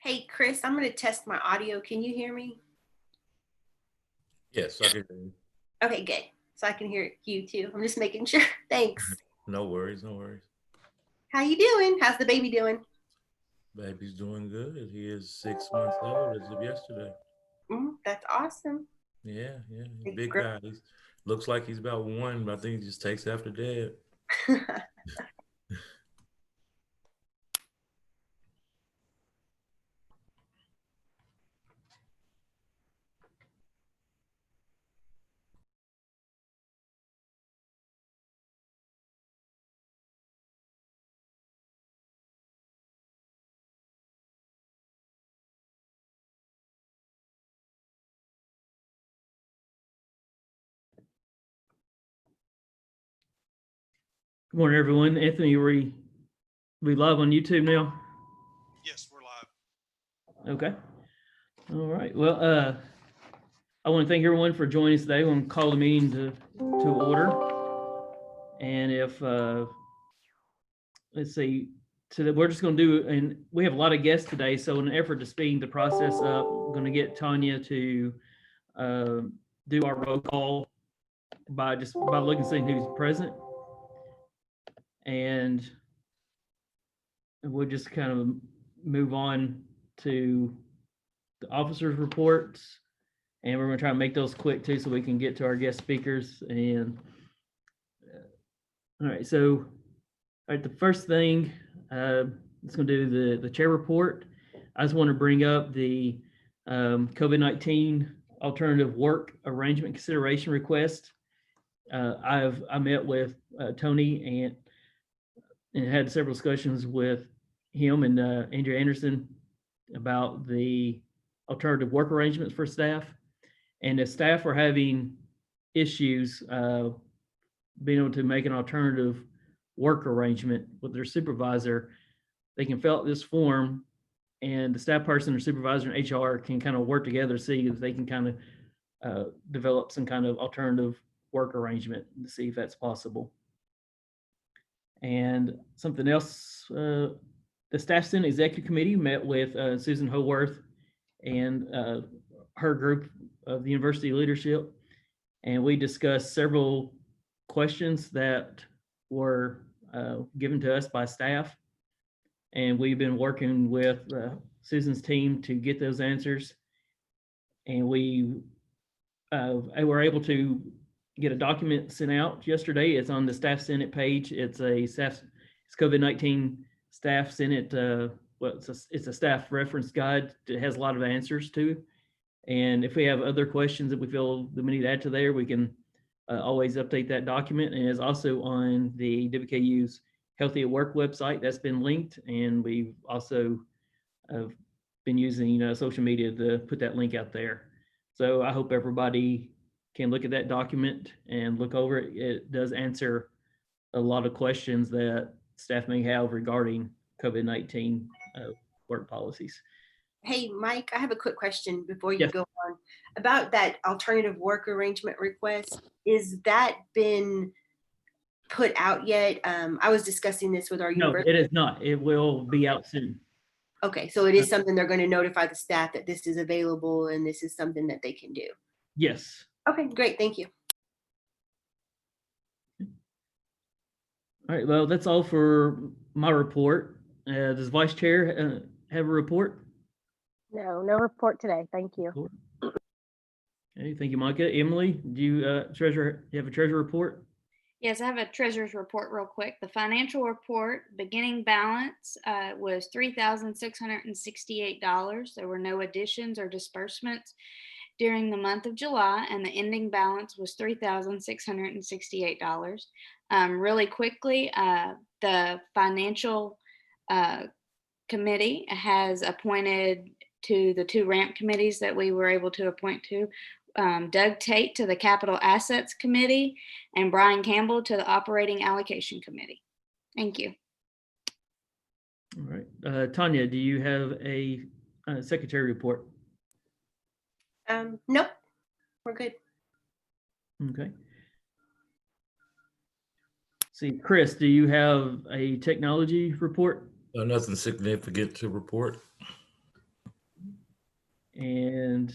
Hey, Chris, I'm going to test my audio. Can you hear me? Yes, I can hear you. Okay, good. So I can hear you too. I'm just making sure. Thanks. No worries, no worries. How you doing? How's the baby doing? Baby's doing good. He is 6 months old as of yesterday. That's awesome. Yeah, he's a Big big girl. guy. He's looks like he's about one, but I think he just takes after dad. Good morning, everyone. Anthony, we live on YouTube now? Yes, we're live. Okay. All right. Well, I want to thank everyone for joining us today. I want to call the meeting to order. And if let's see, we're just going to do, and we have a lot of guests today. So in an effort to speed the process up, I'm going to get Tanya to do our roll call by looking and seeing who's present. And we'll just kind of move on to the officers' reports, and we're going to try to make those quick too, so we can get to our guest speakers. And all right, so all right, the first thing it's going to do the chair report. I just want to bring up the COVID-19 alternative work arrangement consideration request. I met with Tony and had several discussions with him and Andrew Anderson about the alternative work arrangements for staff. And if staff are having issues being able to make an alternative work arrangement with their supervisor, they can fill out this form, and the staff person or supervisor and HR can kind of work together, see if they can kind of develop some kind of alternative work arrangement to see if that's possible. And something else, the Staff Senate Executive Committee met with Susan Howarth and her group of the university leadership, and we discussed several questions that were given to us by staff, and we've been working with Susan's team to get those answers, and we were able to get a document sent out yesterday. It's on the Staff Senate page. It's COVID-19 Staff Senate. It's a staff reference guide. It has a lot of answers too. And if we have other questions that we feel that we need to add to there, we can always update that document. And it's also on the WKU's Healthy at Work website. That's been linked. And we've also been using social media to put that link out there. So I hope everybody can look at that document and look over it. It does answer a lot of questions that staff may have regarding COVID-19 work policies. Hey, Mike, I have a quick question before you Yes. go on about that alternative work arrangement request. Is that been put out yet? I was discussing this with our No, university. it is not. It will be out soon. Okay, so it is something they're going to notify the staff that this is available and this is something that they can do. Yes. Okay, great. Thank you. All right. Well, that's all for my report. Does Vice Chair have a report? No report today. Thank you. Okay, thank you, Micah. Emily, do you have a treasurer report? Yes, I have a treasurer's report real quick. The financial report beginning balance was $3,668. There were no additions or disbursements during the month of July, and the ending balance was $3,668. Really quickly, the financial committee has appointed to the two ramp committees that we were able to appoint to, Doug Tate to the Capital Assets Committee and Brian Campbell to the Operating Allocation Committee. Thank you. All right. Tanya, do you have a secretary report? Nope, we're good. Okay. See, Chris, do you have a technology report? Nothing significant to report. And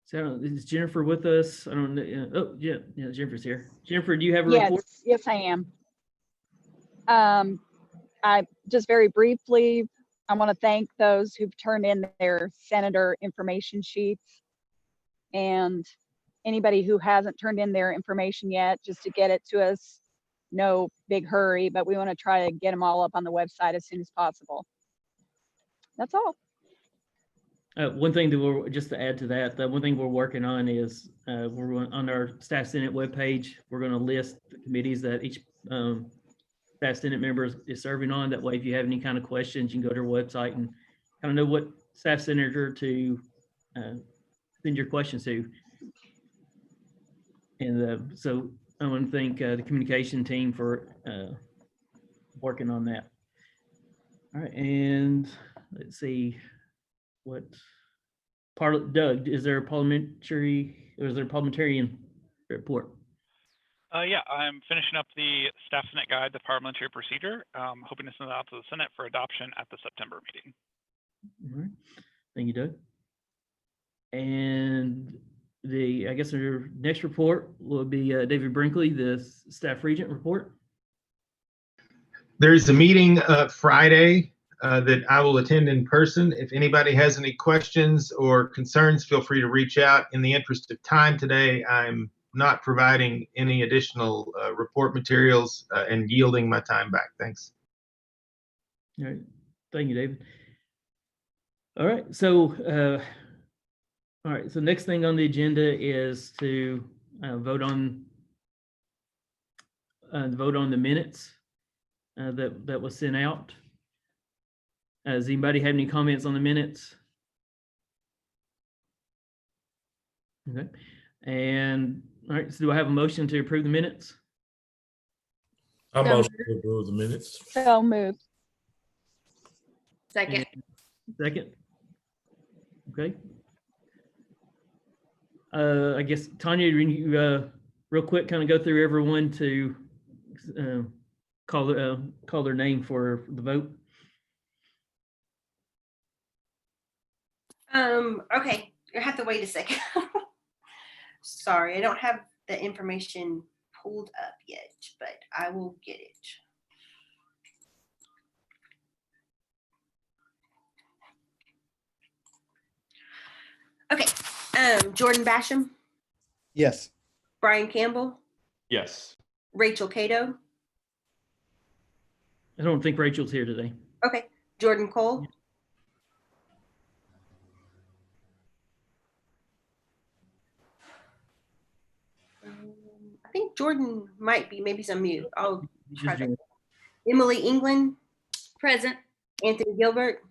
so is Jennifer with us? I don't know. Oh, yeah, Jennifer's here. Jennifer, do you have a report? Yes, I am. I just very briefly, I want to thank those who've turned in their senator information sheets, and anybody who hasn't turned in their information yet, just to get it to us. No big hurry, but we want to try to get them all up on the website as soon as possible. That's all. One thing that we're, just to add to that, the one thing we're working on is on our Staff Senate webpage, we're going to list the committees that each Staff Senate member is serving on. That way, if you have any kind of questions, you can go to our website and kind of know what staff senator to send your questions to. And so I want to thank the communication team for working on that. All right, and let's see what Doug, is there a parliamentarian report? Yeah, I'm finishing up the Staff Senate Guide, the Parliamentary Procedure, hoping to send it out to the Senate for adoption at the September meeting. All right, thank you, Doug. And I guess our next report will be David Brinkley, the Staff Regent report. There's a meeting Friday that I will attend in person. If anybody has any questions or concerns, feel free to reach out. In the interest of time today, I'm not providing any additional report materials and yielding my time back. Thanks. All right, thank you, David. All right, so next thing on the agenda is to vote on the minutes that was sent out. Does anybody have any comments on the minutes? Okay, and all right, so do I have a motion to approve the minutes? I'm motion to approve the minutes. So moved. Second. Second. Okay. I guess Tanya, you real quick, kind of go through everyone to call their name for the vote. Okay, you have to wait a second. Sorry, I don't have the information pulled up yet, but I will get it. Okay, Jordan Basham, Yes. Brian Campbell, Yes. Rachel Cato. I don't think Rachel's here today. Okay, Jordan Cole. I think Jordan might be, maybe some mute. I'll try that. Emily England, Present. Anthony Gilbert,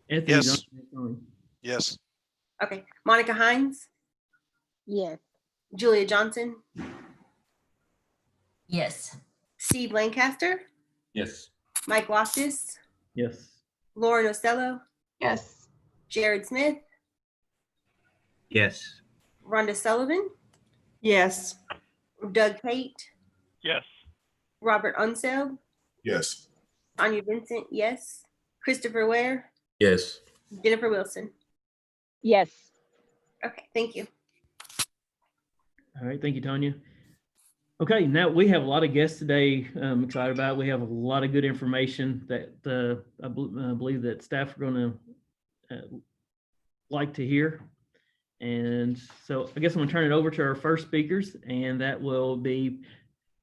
Anthony, Yes. don't- Yes. okay, Monica Hines, Yes. Julia Johnson, Yes. Steve Lancaster, Yes. Mike Loftus, Yes. Lauren Ostello, Yes. Jared Smith, Yes. Rhonda Sullivan, Yes. Doug Tate, Yes. Robert Unseld, Yes. Tanya Vincent, yes, Christopher Ware, Yes. Jennifer Wilson. Yes. Okay, thank you. All right, thank you, Tanya. Okay, now we have a lot of guests today. I'm excited about. We have a lot of good information that I believe that staff are going to like to hear. And so I guess I'm going to turn it over to our first speakers, and that will be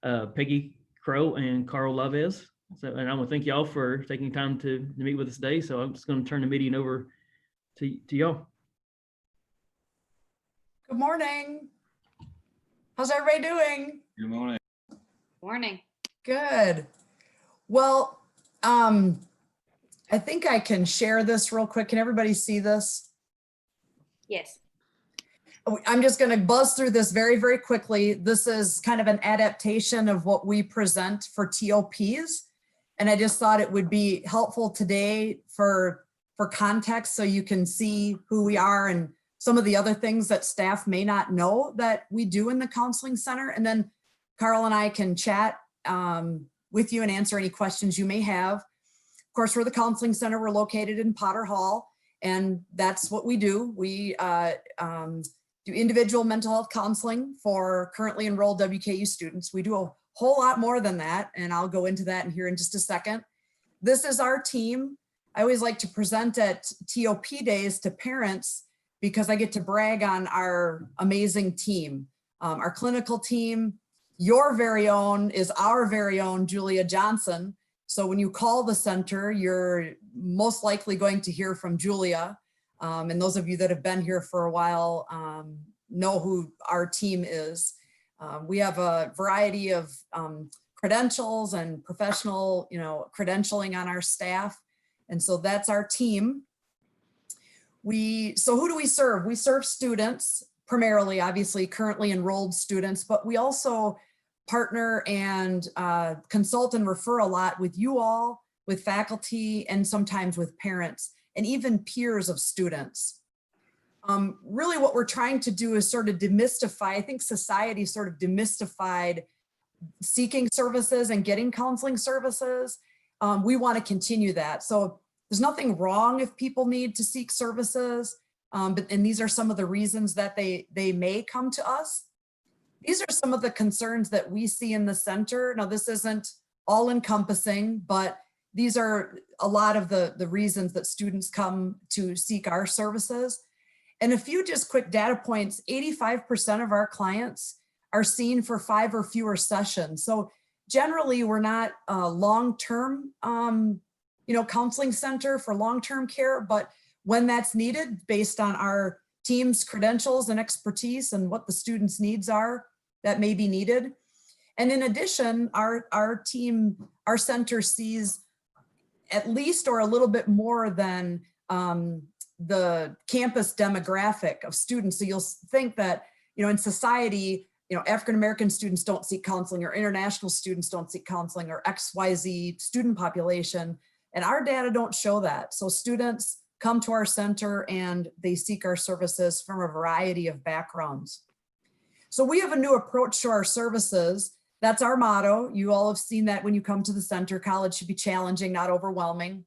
Peggy Crow and Carl Laves. So, and I want to thank y'all for taking time to meet with us today. So I'm just going to turn the meeting over to y'all. Good morning. How's everybody doing? Good morning. Morning. Good. Well, I think I can share this real quick. Can everybody see this? Yes. I'm just going to buzz through this very, very quickly. This is kind of an adaptation of what we present for TOPs. And I just thought it would be helpful today for context, so you can see who we are and some of the other things that staff may not know that we do in the counseling center. And then Carl and I can chat with you and answer any questions you may have. Of course, we're the counseling center. We're located in Potter Hall, and that's what we do. We do individual mental health counseling for currently enrolled WKU students. We do a whole lot more than that, and I'll go into that here in just a second. This is our team. I always like to present at TOP days to parents because I get to brag on our amazing team. Our clinical team, your very own is our very own Julia Johnson. So when you call the center, you're most likely going to hear from Julia. And those of you that have been here for a while know who our team is. We have a variety of credentials and professional, credentialing on our staff. And so that's our team. So who do we serve? We serve students, primarily, obviously, currently enrolled students, but we also partner and consult and refer a lot with you all, with faculty, and sometimes with parents, and even peers of students. Really what we're trying to do is sort of demystify, I think society sort of demystified seeking services and getting counseling services. We want to continue that. So there's nothing wrong if people need to seek services, and these are some of the reasons that they may come to us. These are some of the concerns that we see in the center. Now, this isn't all encompassing, but these are a lot of the reasons that students come to seek our services. And a few just quick data points, 85% of our clients are seen for 5 or fewer sessions. So generally we're not a long-term counseling center for long-term care, but when that's needed based on our team's credentials and expertise and what the students' needs are, that may be needed. And in addition, our center sees at least or a little bit more than the campus demographic of students. So you'll think that, in society, African-American students don't seek counseling, or international students don't seek counseling, or XYZ student population. And our data don't show that. So students come to our center and they seek our services from a variety of backgrounds. So we have a new approach to our services. That's our motto. You all have seen that when you come to the center. College should be challenging, not overwhelming.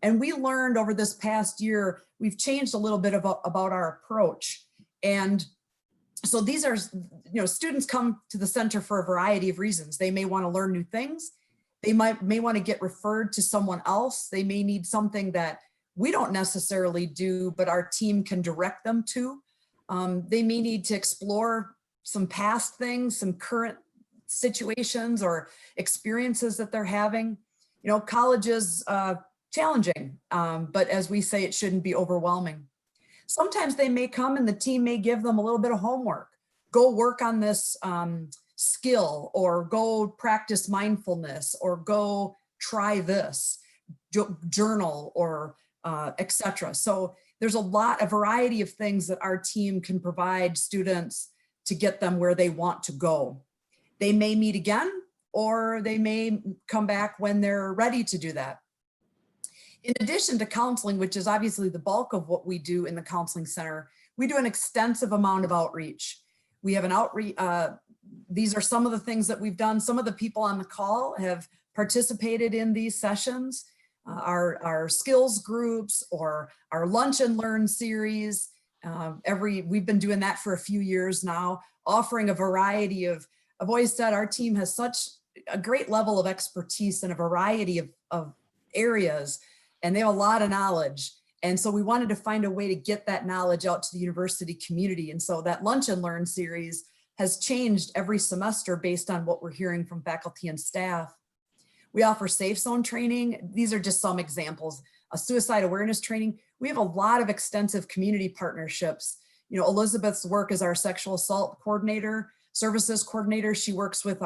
And we learned over this past year, we've changed a little bit about our approach. And so these are, students come to the center for a variety of reasons. They may want to learn new things. They may want to get referred to someone else. They may need something that we don't necessarily do, but our team can direct them to. They may need to explore some past things, some current situations or experiences that they're having. College is challenging, but as we say, it shouldn't be overwhelming. Sometimes they may come and the team may give them a little bit of homework. Go work on this skill, or go practice mindfulness, or go try this, journal, or etc. So there's a variety of things that our team can provide students to get them where they want to go. They may meet again, or they may come back when they're ready to do that. In addition to counseling, which is obviously the bulk of what we do in the counseling center, we do an extensive amount of outreach. We have an outreach, these are some of the things that we've done. Some of the people on the call have participated in these sessions, our skills groups, or our lunch and learn series. We've been doing that for a few years now, offering a variety of, I've always said our team has such a great level of expertise in a variety of areas, and they have a lot of knowledge. And so we wanted to find a way to get that knowledge out to the university community. And so that Lunch and Learn series has changed every semester based on what we're hearing from faculty and staff. We offer safe zone training. These are just some examples. A suicide awareness training. We have a lot of extensive community partnerships. Elizabeth's work as our sexual assault coordinator, services coordinator. She works with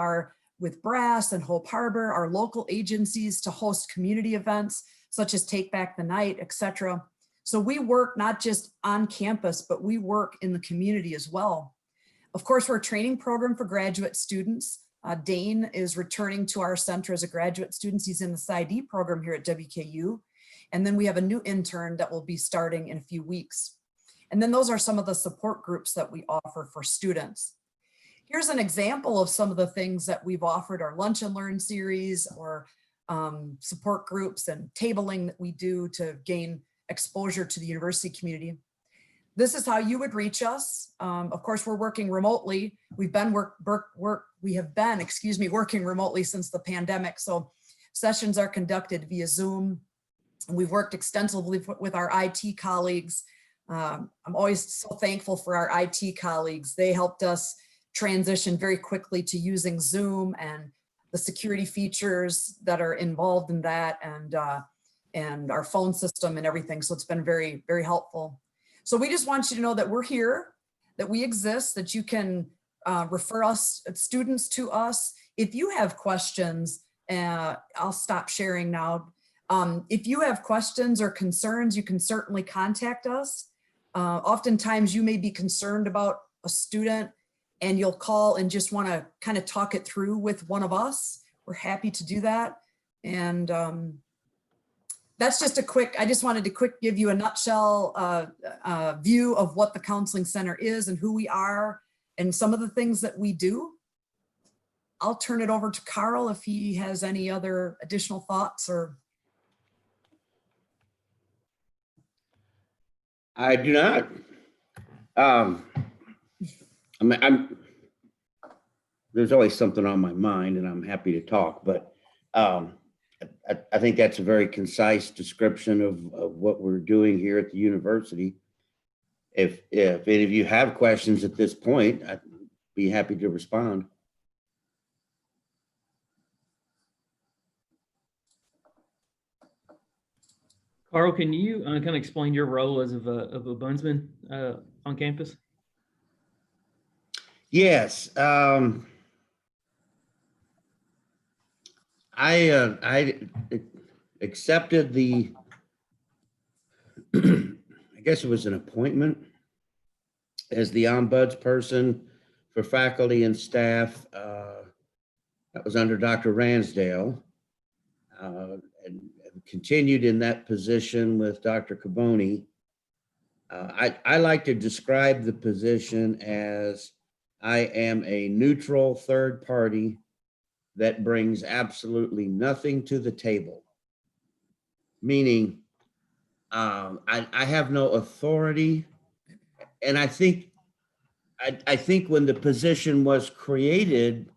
Brass and Hope Harbor, our local agencies, to host community events such as Take Back the Night, etc. So we work not just on campus, but we work in the community as well. Of course, we're a training program for graduate students. Dane is returning to our center as a graduate student. He's in the PsyD program here at WKU. And then we have a new intern that will be starting in a few weeks. And then those are some of the support groups that we offer for students. here's an example of some of the things that we've offered, our Lunch and Learn series, or support groups and tabling that we do to gain exposure to the university community. This is how you would reach us. Of course, we're working remotely. We have been, excuse me, working remotely since the pandemic. So sessions are conducted via Zoom. And we've worked extensively with our IT colleagues. I'm always so thankful for our IT colleagues. They helped us transition very quickly to using Zoom and the security features that are involved in that, and our phone system and everything. So it's been very, very helpful. So we just want you to know that we're here, that we exist, that you can refer us, students, to us. If you have questions, I'll stop sharing now. If you have questions or concerns, you can certainly contact us. Oftentimes you may be concerned about a student and you'll call and just want to kind of talk it through with one of us. We're happy to do that. And that's just I just wanted to give you a nutshell view of what the Counseling Center is and who we are and some of the things that we do. I'll turn it over to Carl if he has any other additional thoughts or. I do not. There's always something on my mind and I'm happy to talk, but I think that's a very concise description of what we're doing here at the university. If any of you have questions at this point, I'd be happy to respond. Carl, can you kind of explain your role as of a Bundsman on campus? Yes. I accepted the, I guess it was an appointment as the ombudsperson for faculty and staff. That was under Dr. Ransdale, and continued in that position with Dr. Caboni. I like to describe the position as I am a neutral third party that brings absolutely nothing to the table. Meaning, I have no authority. And I think when the position was created,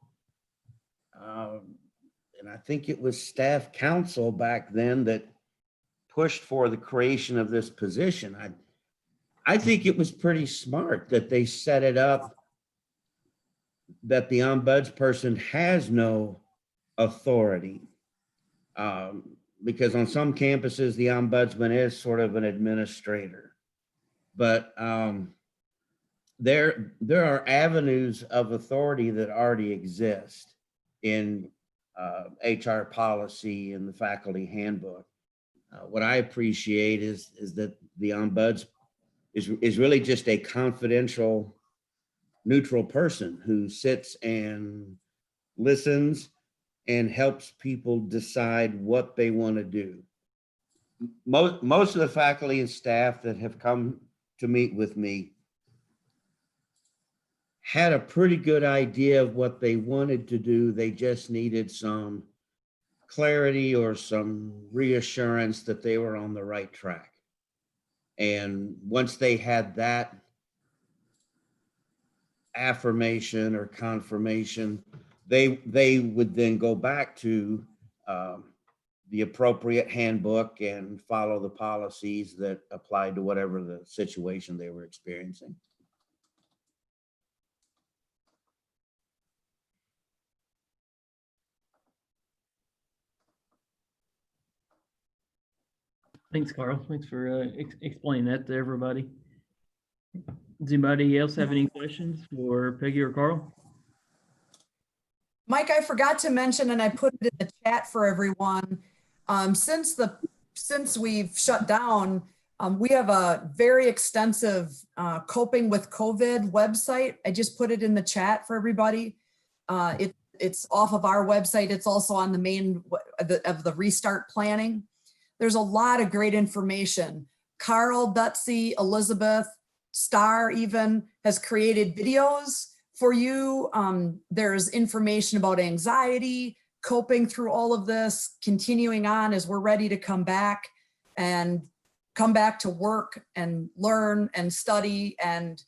and I think it was staff council back then that pushed for the creation of this position. I think it was pretty smart that they set it up that the ombudsperson has no authority, because on some campuses, the ombudsman is sort of an administrator. But there are avenues of authority that already exist in HR policy and the faculty handbook. What I appreciate is that the ombuds is really just a confidential, neutral person who sits and listens and helps people decide what they want to do. Most of the faculty and staff that have come to meet with me had a pretty good idea of what they wanted to do. They just needed some clarity or some reassurance that they were on the right track. And once they had that affirmation or confirmation, they would then go back to the appropriate handbook and follow the policies that applied to whatever the situation they were experiencing. Thanks, Carl. Thanks for explaining that to everybody. Does anybody else have any questions for Peggy or Carl? Mike, I forgot to mention, and I put it in the chat for everyone. Since we've shut down, we have a very extensive coping with COVID website. I just put it in the chat for everybody. It's off of our website. It's also on the main of the restart planning. There's a lot of great information. Carl, Betsy, Elizabeth, Star even has created videos for you. There's information about anxiety, coping through all of this, continuing on as we're ready to come back to work and learn and study and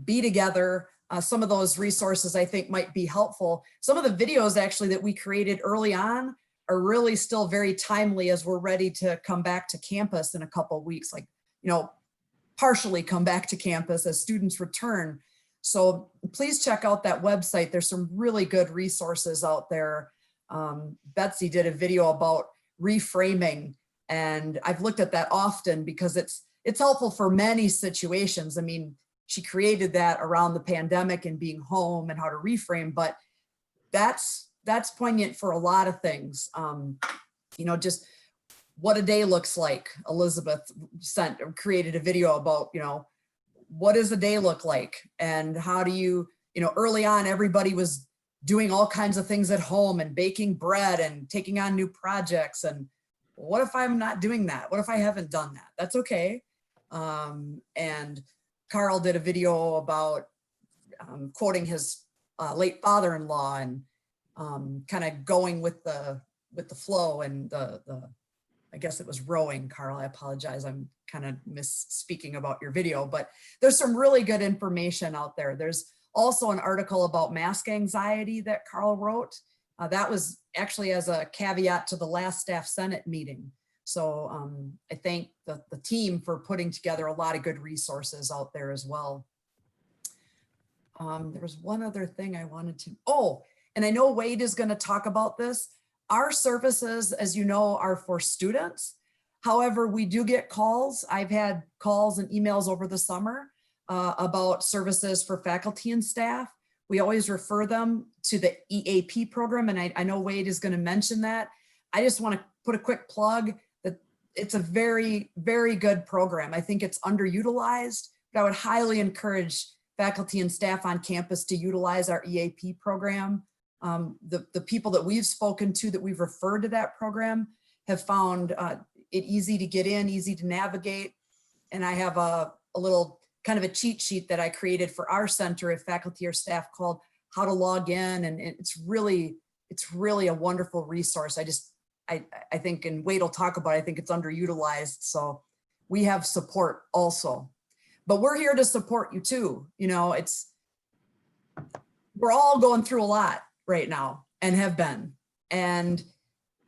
be together. Some of those resources I think might be helpful. Some of the videos actually that we created early on are really still very timely as we're ready to come back to campus in a couple of weeks, like, partially come back to campus as students return. So please check out that website. There's some really good resources out there. Betsy did a video about reframing, and I've looked at that often because it's helpful for many situations. I mean, she created that around the pandemic and being home and how to reframe, but that's poignant for a lot of things. Just what a day looks like. Elizabeth created a video about, what does a day look like? And how do you, early on, everybody was doing all kinds of things at home and baking bread and taking on new projects. And what if I'm not doing that? What if I haven't done that? That's okay. And Carl did a video about quoting his late father-in-law and kind of going with the flow and I guess it was rowing, Carl. I apologize. I'm kind of misspeaking about your video, but there's some really good information out there. There's also an article about mask anxiety that Carl wrote. That was actually as a caveat to the last staff Senate meeting. So I thank the team for putting together a lot of good resources out there as well. There was one other thing I wanted to, and I know Wade is going to talk about this. Our services, as you know, are for students. However, we do get calls. I've had calls and emails over the summer about services for faculty and staff. We always refer them to the EAP program, and I know Wade is going to mention that. I just want to put a quick plug that it's a very, very good program. I think it's underutilized, but I would highly encourage faculty and staff on campus to utilize our EAP program. The people that we've spoken to that we've referred to that program have found it easy to get in, easy to navigate. And I have a little kind of a cheat sheet that I created for our center if faculty or staff called how to log in. And it's really a wonderful resource. I think, and Wade will talk about it, I think it's underutilized. So we have support also, but we're here to support you too. We're all going through a lot right now and have been, and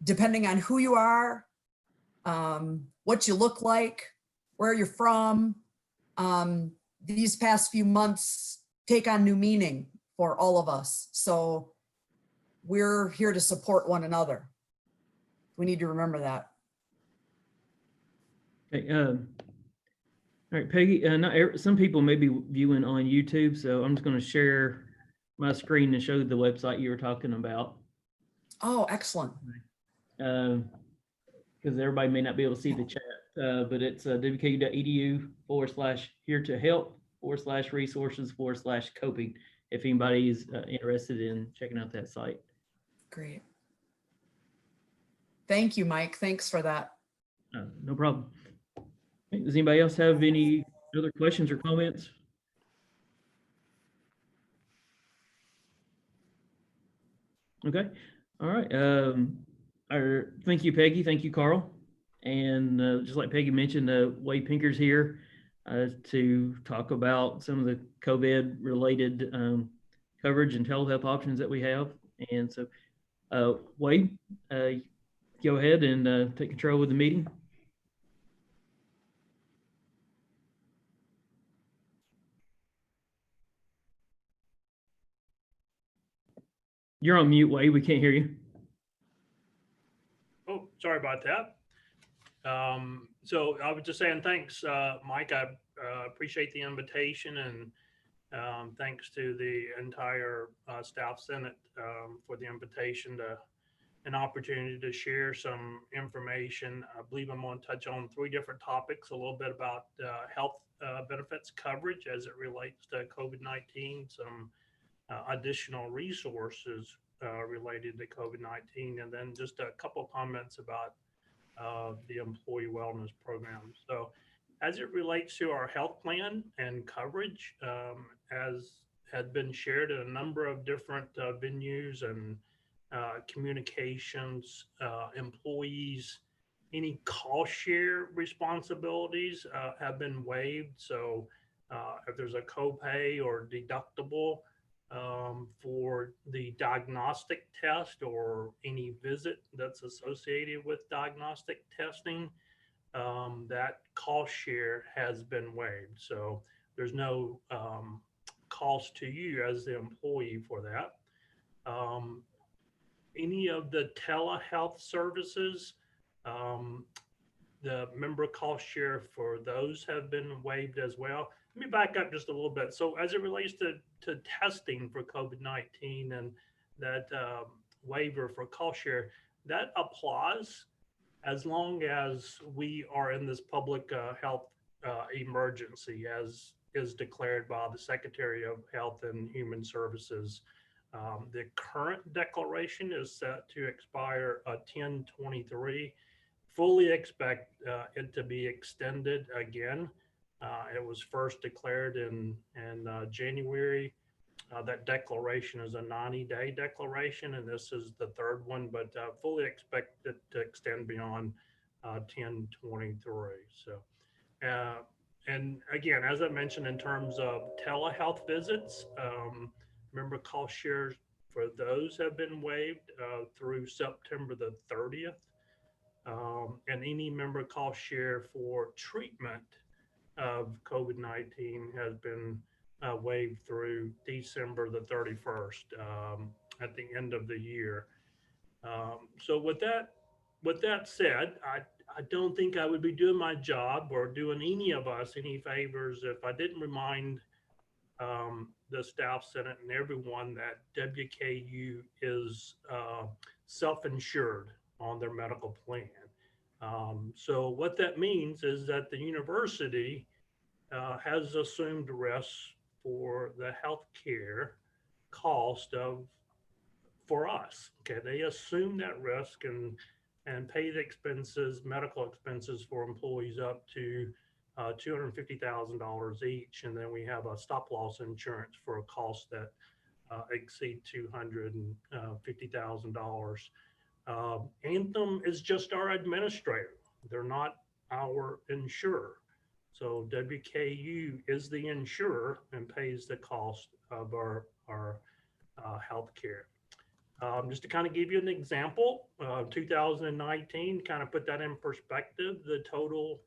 depending on who you are, what you look like, where you're from, these past few months take on new meaning for all of us. So we're here to support one another. We need to remember that. Okay, all right, Peggy, some people may be viewing on YouTube, so I'm just going to share my screen and show the website you were talking about. Oh, excellent. Because everybody may not be able to see the chat, but it's wku.edu/here-to-help/resources/coping if anybody's interested in checking out that site. Great. Thank you, Mike. Thanks for that. No problem. Does anybody else have any other questions or comments? Okay. All right. Thank you, Peggy. Thank you, Carl. And just like Peggy mentioned, Wade Pinker's here to talk about some of the COVID related coverage and telehealth options that we have. And so, Wade, go ahead and take control of the meeting. You're on mute, Wade. We can't hear you. Oh, sorry about that. So I was just saying thanks, Mike. I appreciate the invitation, and thanks to the entire staff Senate for the invitation to an opportunity to share some information. I believe I'm going to touch on 3 different topics, a little bit about health benefits coverage as it relates to COVID-19, some additional resources related to COVID-19, and then just a couple of comments about the employee wellness program. So as it relates to our health plan and coverage, as had been shared in a number of different venues and communications. Employees, any cost share responsibilities have been waived. So if there's a copay or deductible for the diagnostic test or any visit that's associated with diagnostic testing, that cost share has been waived. So there's no cost to you as the employee for that. Any of the telehealth services, the member cost share for those have been waived as well. Let me back up just a little bit. So as it relates to testing for COVID-19 and that waiver for cost share, that applies as long as we are in this public health emergency, as is declared by the Secretary of Health and Human Services. The current declaration is set to expire 10/23. Fully expect it to be extended again. It was first declared in January. That declaration is a 90-day declaration, and this is the third one, but fully expect it to extend beyond 10/23. So, and again, as I mentioned, in terms of telehealth visits, remember cost shares for those have been waived through September the 30th. And any member cost share for treatment of COVID-19 has been waived through December the 31st at the end of the year. So with that said, I don't think I would be doing my job or doing any of us any favors if I didn't remind the staff, Senate, and everyone that WKU is self-insured on their medical plan. So what that means is that the university has assumed risks for the healthcare cost for us. Okay, they assume that risk and pay the expenses, medical expenses for employees up to $250,000 each, and then we have a stop loss insurance for a cost that exceed $250,000. Anthem is just our administrator. They're not our insurer. So WKU is the insurer and pays the cost of our health care. Just to kind of give you an example, 2019, kind of put that in perspective, the total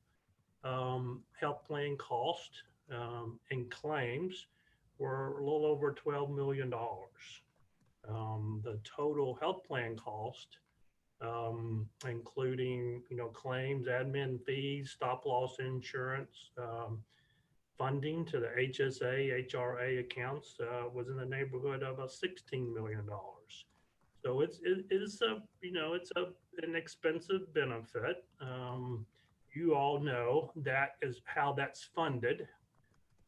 health plan cost and claims were a little over $12 million. The total health plan cost, including claims, admin fees, stop loss insurance, funding to the HSA, HRA accounts, was in the neighborhood of $16 million. So it's an expensive benefit. You all know that is how that's funded,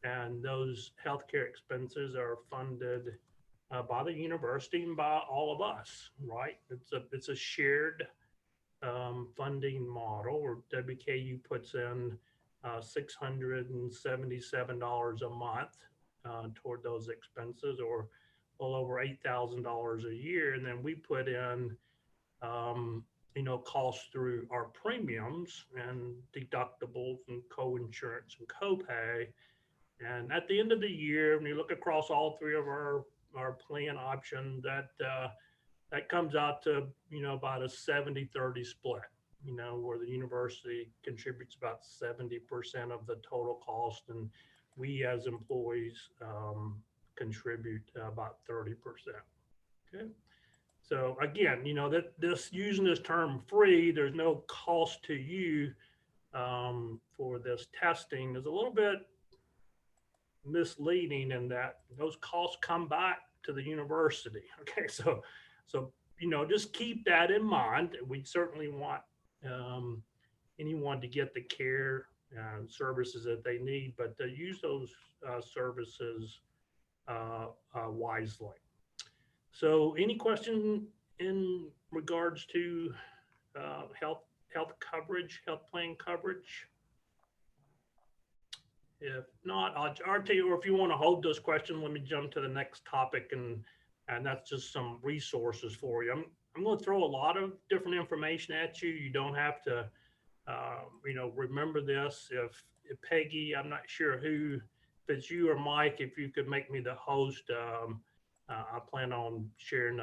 and those healthcare expenses are funded by the university and by all of us, right? It's a shared funding model where WKU puts in $677 a month toward those expenses, or well over $8,000 a year, and then we put in costs through our premiums and deductibles and co-insurance and copay. And at the end of the year, when you look across all three of our plan options, that comes out to about a 70-30 split, where the university contributes about 70% of the total cost, and we as employees contribute about 30%. Okay. So again, that using this term free, there's no cost to you for this testing is a little bit misleading in that those costs come back to the university. Okay, so just keep that in mind. We certainly want anyone to get the care and services that they need, but to use those services wisely. So any question in regards to health coverage, health plan coverage? If not, I'll tell you, or if you want to hold those questions, let me jump to the next topic, and that's just some resources for you. I'm going to throw a lot of different information at you. You don't have to, remember this. If Peggy, I'm not sure who, if it's you or Mike, if you could make me the host, I plan on sharing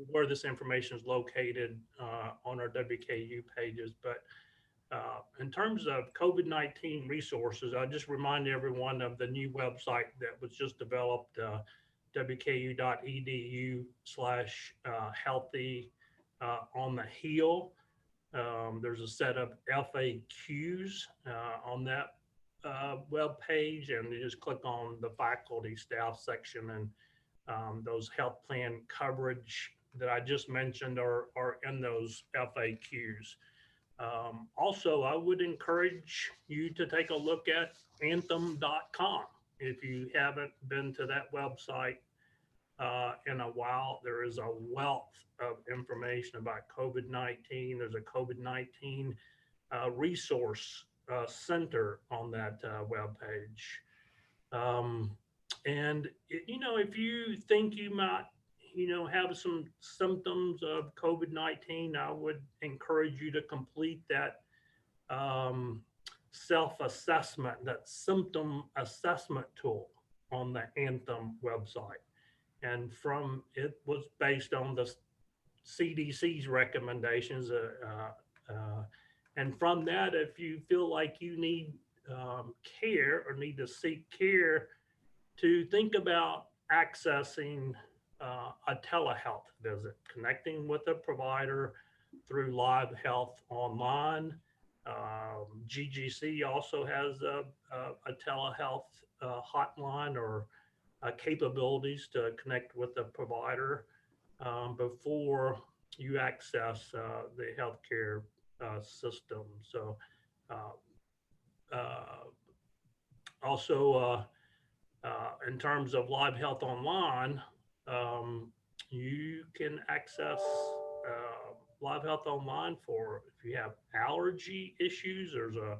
where this information is located on our WKU pages. But in terms of COVID-19 resources, I just remind everyone of the new website that was just developed, wku.edu/healthy on the heel. There's a set of FAQs on that web page, and you just click on the faculty staff section, and those health plan coverage that I just mentioned are in those FAQs. Also, I would encourage you to take a look at anthem.com. If you haven't been to that website in a while, there is a wealth of information about COVID-19. There's a COVID-19 resource center on that webpage. And, if you think you might have some symptoms of COVID-19, I would encourage you to complete that self-assessment, that symptom assessment tool on the Anthem website. And it was based on the CDC's recommendations. And from that, if you feel like you need care or need to seek care, to think about accessing a telehealth visit, connecting with a provider through Live Health Online. GGC also has a telehealth hotline or capabilities to connect with the provider before you access the healthcare system. So also, in terms of Live Health Online, you can access Live Health Online for if you have allergy issues. There's a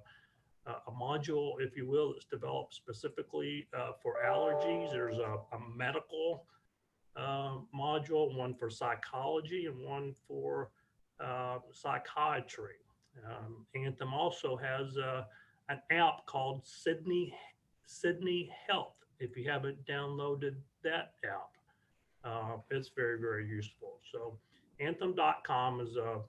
module, if you will, that's developed specifically for allergies. There's a medical module, one for psychology and one for psychiatry. Anthem also has an app called Sydney Health. If you haven't downloaded that app, it's very, very useful. So anthem.com is a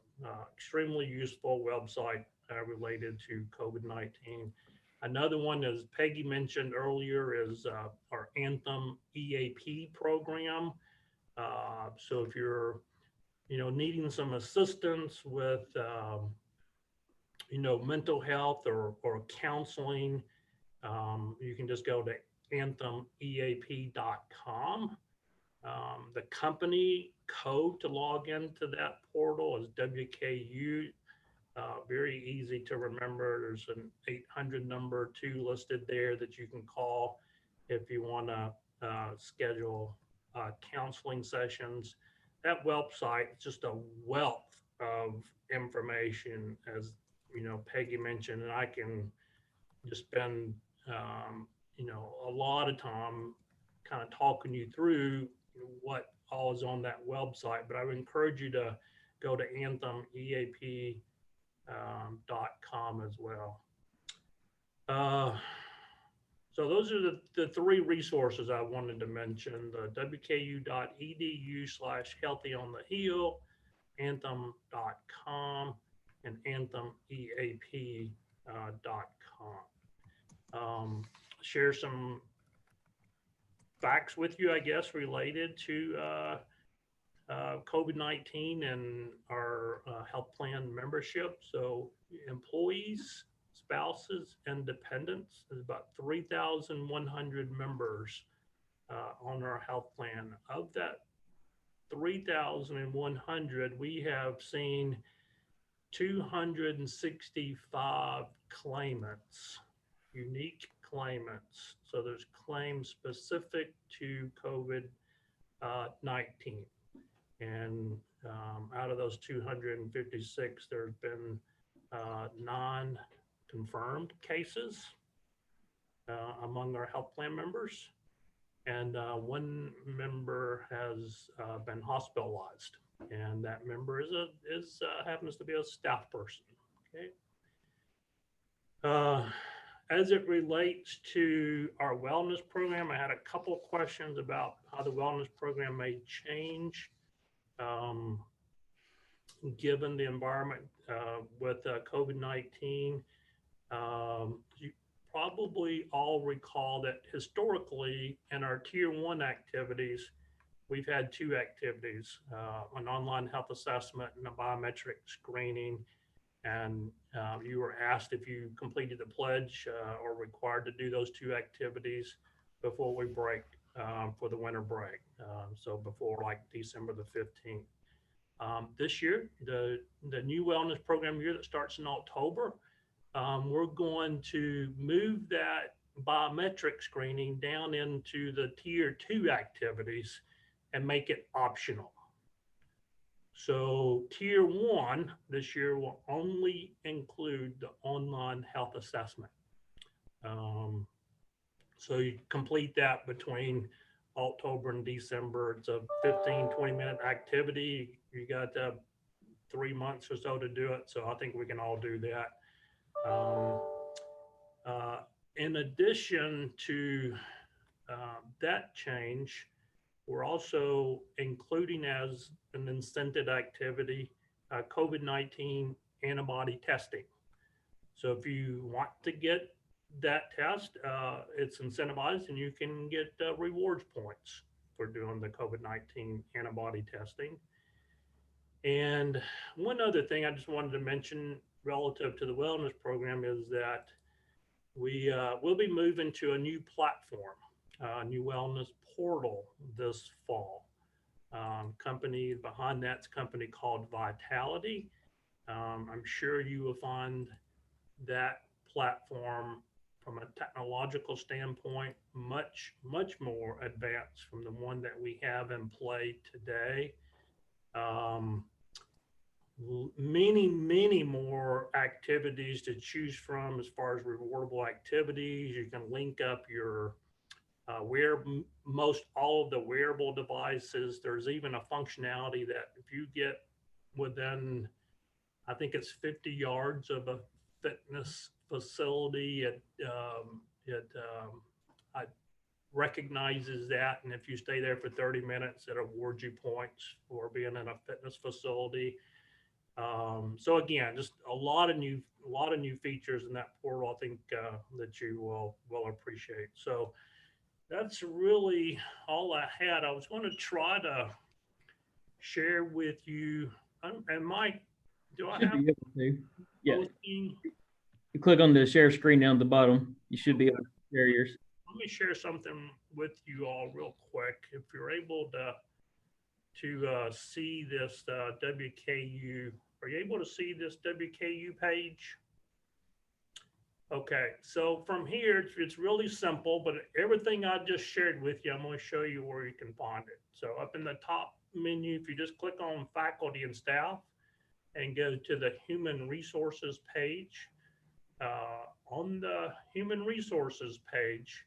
extremely useful website related to COVID-19. Another one, as Peggy mentioned earlier, is our Anthem EAP program. So if you're, needing some assistance with, mental health or counseling, you can just go to anthemeap.com. The company code to log into that portal is WKU. Very easy to remember. There's an 800 number 2 listed there that you can call if you want to schedule counseling sessions. That website is just a wealth of information, as Peggy mentioned, and I can just spend a lot of time kind of talking you through what all is on that website. But I would encourage you to go to anthemeap.com as well. So those are the 3 resources I wanted to mention: the wku.edu/healthy on the heel, anthem.com, and anthemeap.com. Share some facts with you, I guess, related to COVID-19 and our health plan membership. So employees, spouses, and dependents, there's about 3,100 members on our health plan. Of that 3,100, we have seen 265 claimants, unique claimants. So there's claims specific to COVID-19. And out of those 256, there's been 9 confirmed cases among our health plan members. And one member has been hospitalized, and that member happens to be a staff person. Okay. As it relates to our wellness program, I had a couple of questions about how the wellness program may change given the environment with COVID-19. You probably all recall that historically in our tier 1 activities, we've had 2 activities, an online health assessment and a biometric screening. And you were asked if you completed the pledge or required to do those 2 activities before we break for the winter break. So before like December the 15th. This year, the new wellness program year that starts in October, we're going to move that biometric screening down into the tier 2 activities and make it optional. So tier 1 this year will only include the online health assessment. So you complete that between October and December. It's a 15, 20-minute activity. You got 3 months or so to do it. So I think we can all do that. In addition to that change, we're also including as an incented activity COVID-19 antibody testing. So if you want to get that test, it's incentivized and you can get rewards points for doing the COVID-19 antibody testing. And one other thing I just wanted to mention relative to the wellness program is that we will be moving to a new platform, a new wellness portal this fall. Company behind that's a company called Vitality. I'm sure you will find that platform from a technological standpoint much more advanced from the one that we have in play today. Many more activities to choose from as far as rewardable activities. You can link up your most all of the wearable devices. There's even a functionality that if you get within, I think it's 50 yards of a fitness facility, it recognizes that, and if you stay there for 30 minutes, it awards you points for being in a fitness facility. So again, just a lot of new features in that portal. I think that you will appreciate. So that's really all I had. I was going to try to share with you. And Mike, do I have? Yeah. Posting? You click on the share screen down at the bottom. You should be able to share yours. Let me share something with you all real quick. If you're able to see this WKU, are you able to see this WKU page? Okay, so from here, it's really simple, but everything I just shared with you, I'm going to show you where you can find it. So up in the top menu, if you just click on faculty and staff and go to the human resources page, on the human resources page,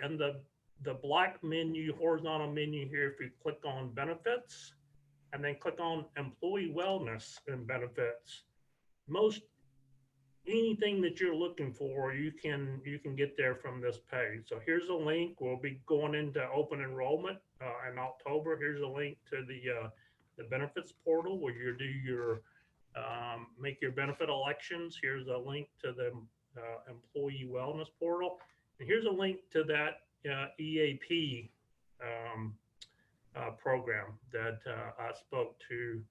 and the black menu, horizontal menu here, if you click on benefits and then click on employee wellness and benefits, most anything that you're looking for, you can get there from this page. So here's a link. We'll be going into open enrollment in October. Here's a link to the benefits portal where you do your make your benefit elections. Here's a link to the employee wellness portal. And here's a link to that EAP program that I spoke to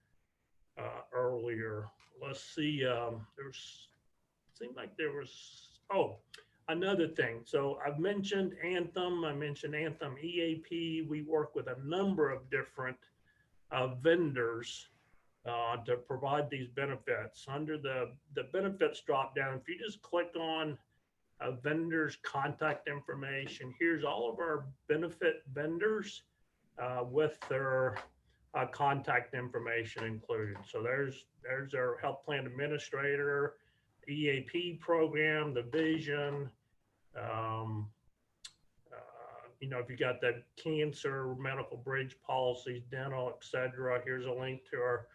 earlier. Let's see, seemed like there was, another thing. So I've mentioned Anthem, Anthem EAP. We work with a number of different vendors to provide these benefits. Under the benefits drop down, if you just click on a vendor's contact information, here's all of our benefit vendors with their contact information included. So there's our health plan administrator, EAP program, the vision. If you got that cancer, medical bridge policies, dental, et cetera, here's a link to our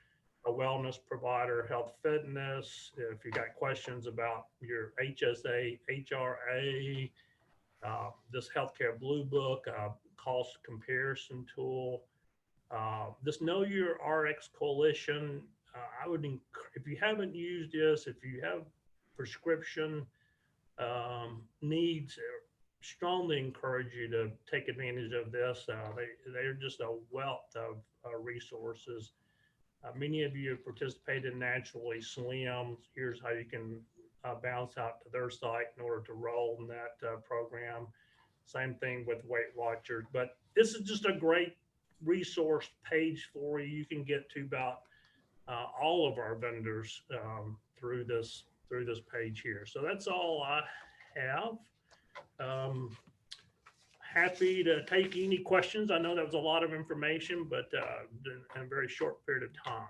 wellness provider, health fitness. If you got questions about your HSA, HRA, this healthcare blue book, cost comparison tool, this Know Your RX Coalition. If you haven't used this, if you have prescription needs, strongly encourage you to take advantage of this. They're just a wealth of resources. Many of you have participated in Naturally Slim. Here's how you can bounce out to their site in order to roll in that program. Same thing with Weight Watchers. But this is just a great resource page for you. You can get to about all of our vendors through this page here. So that's all I have. Happy to take any questions. I know that was a lot of information, but in a very short period of time.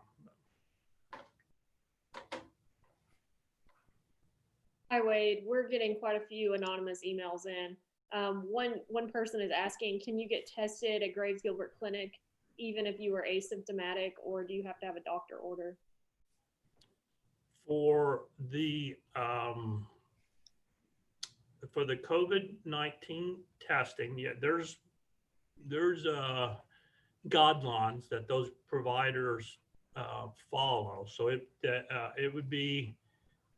Hi, Wade. We're getting quite a few anonymous emails in. One person is asking, can you get tested at Graves Gilbert Clinic even if you were asymptomatic, or do you have to have a doctor order? For the COVID-19 testing, yeah, there's guidelines that those providers follow. So it would be,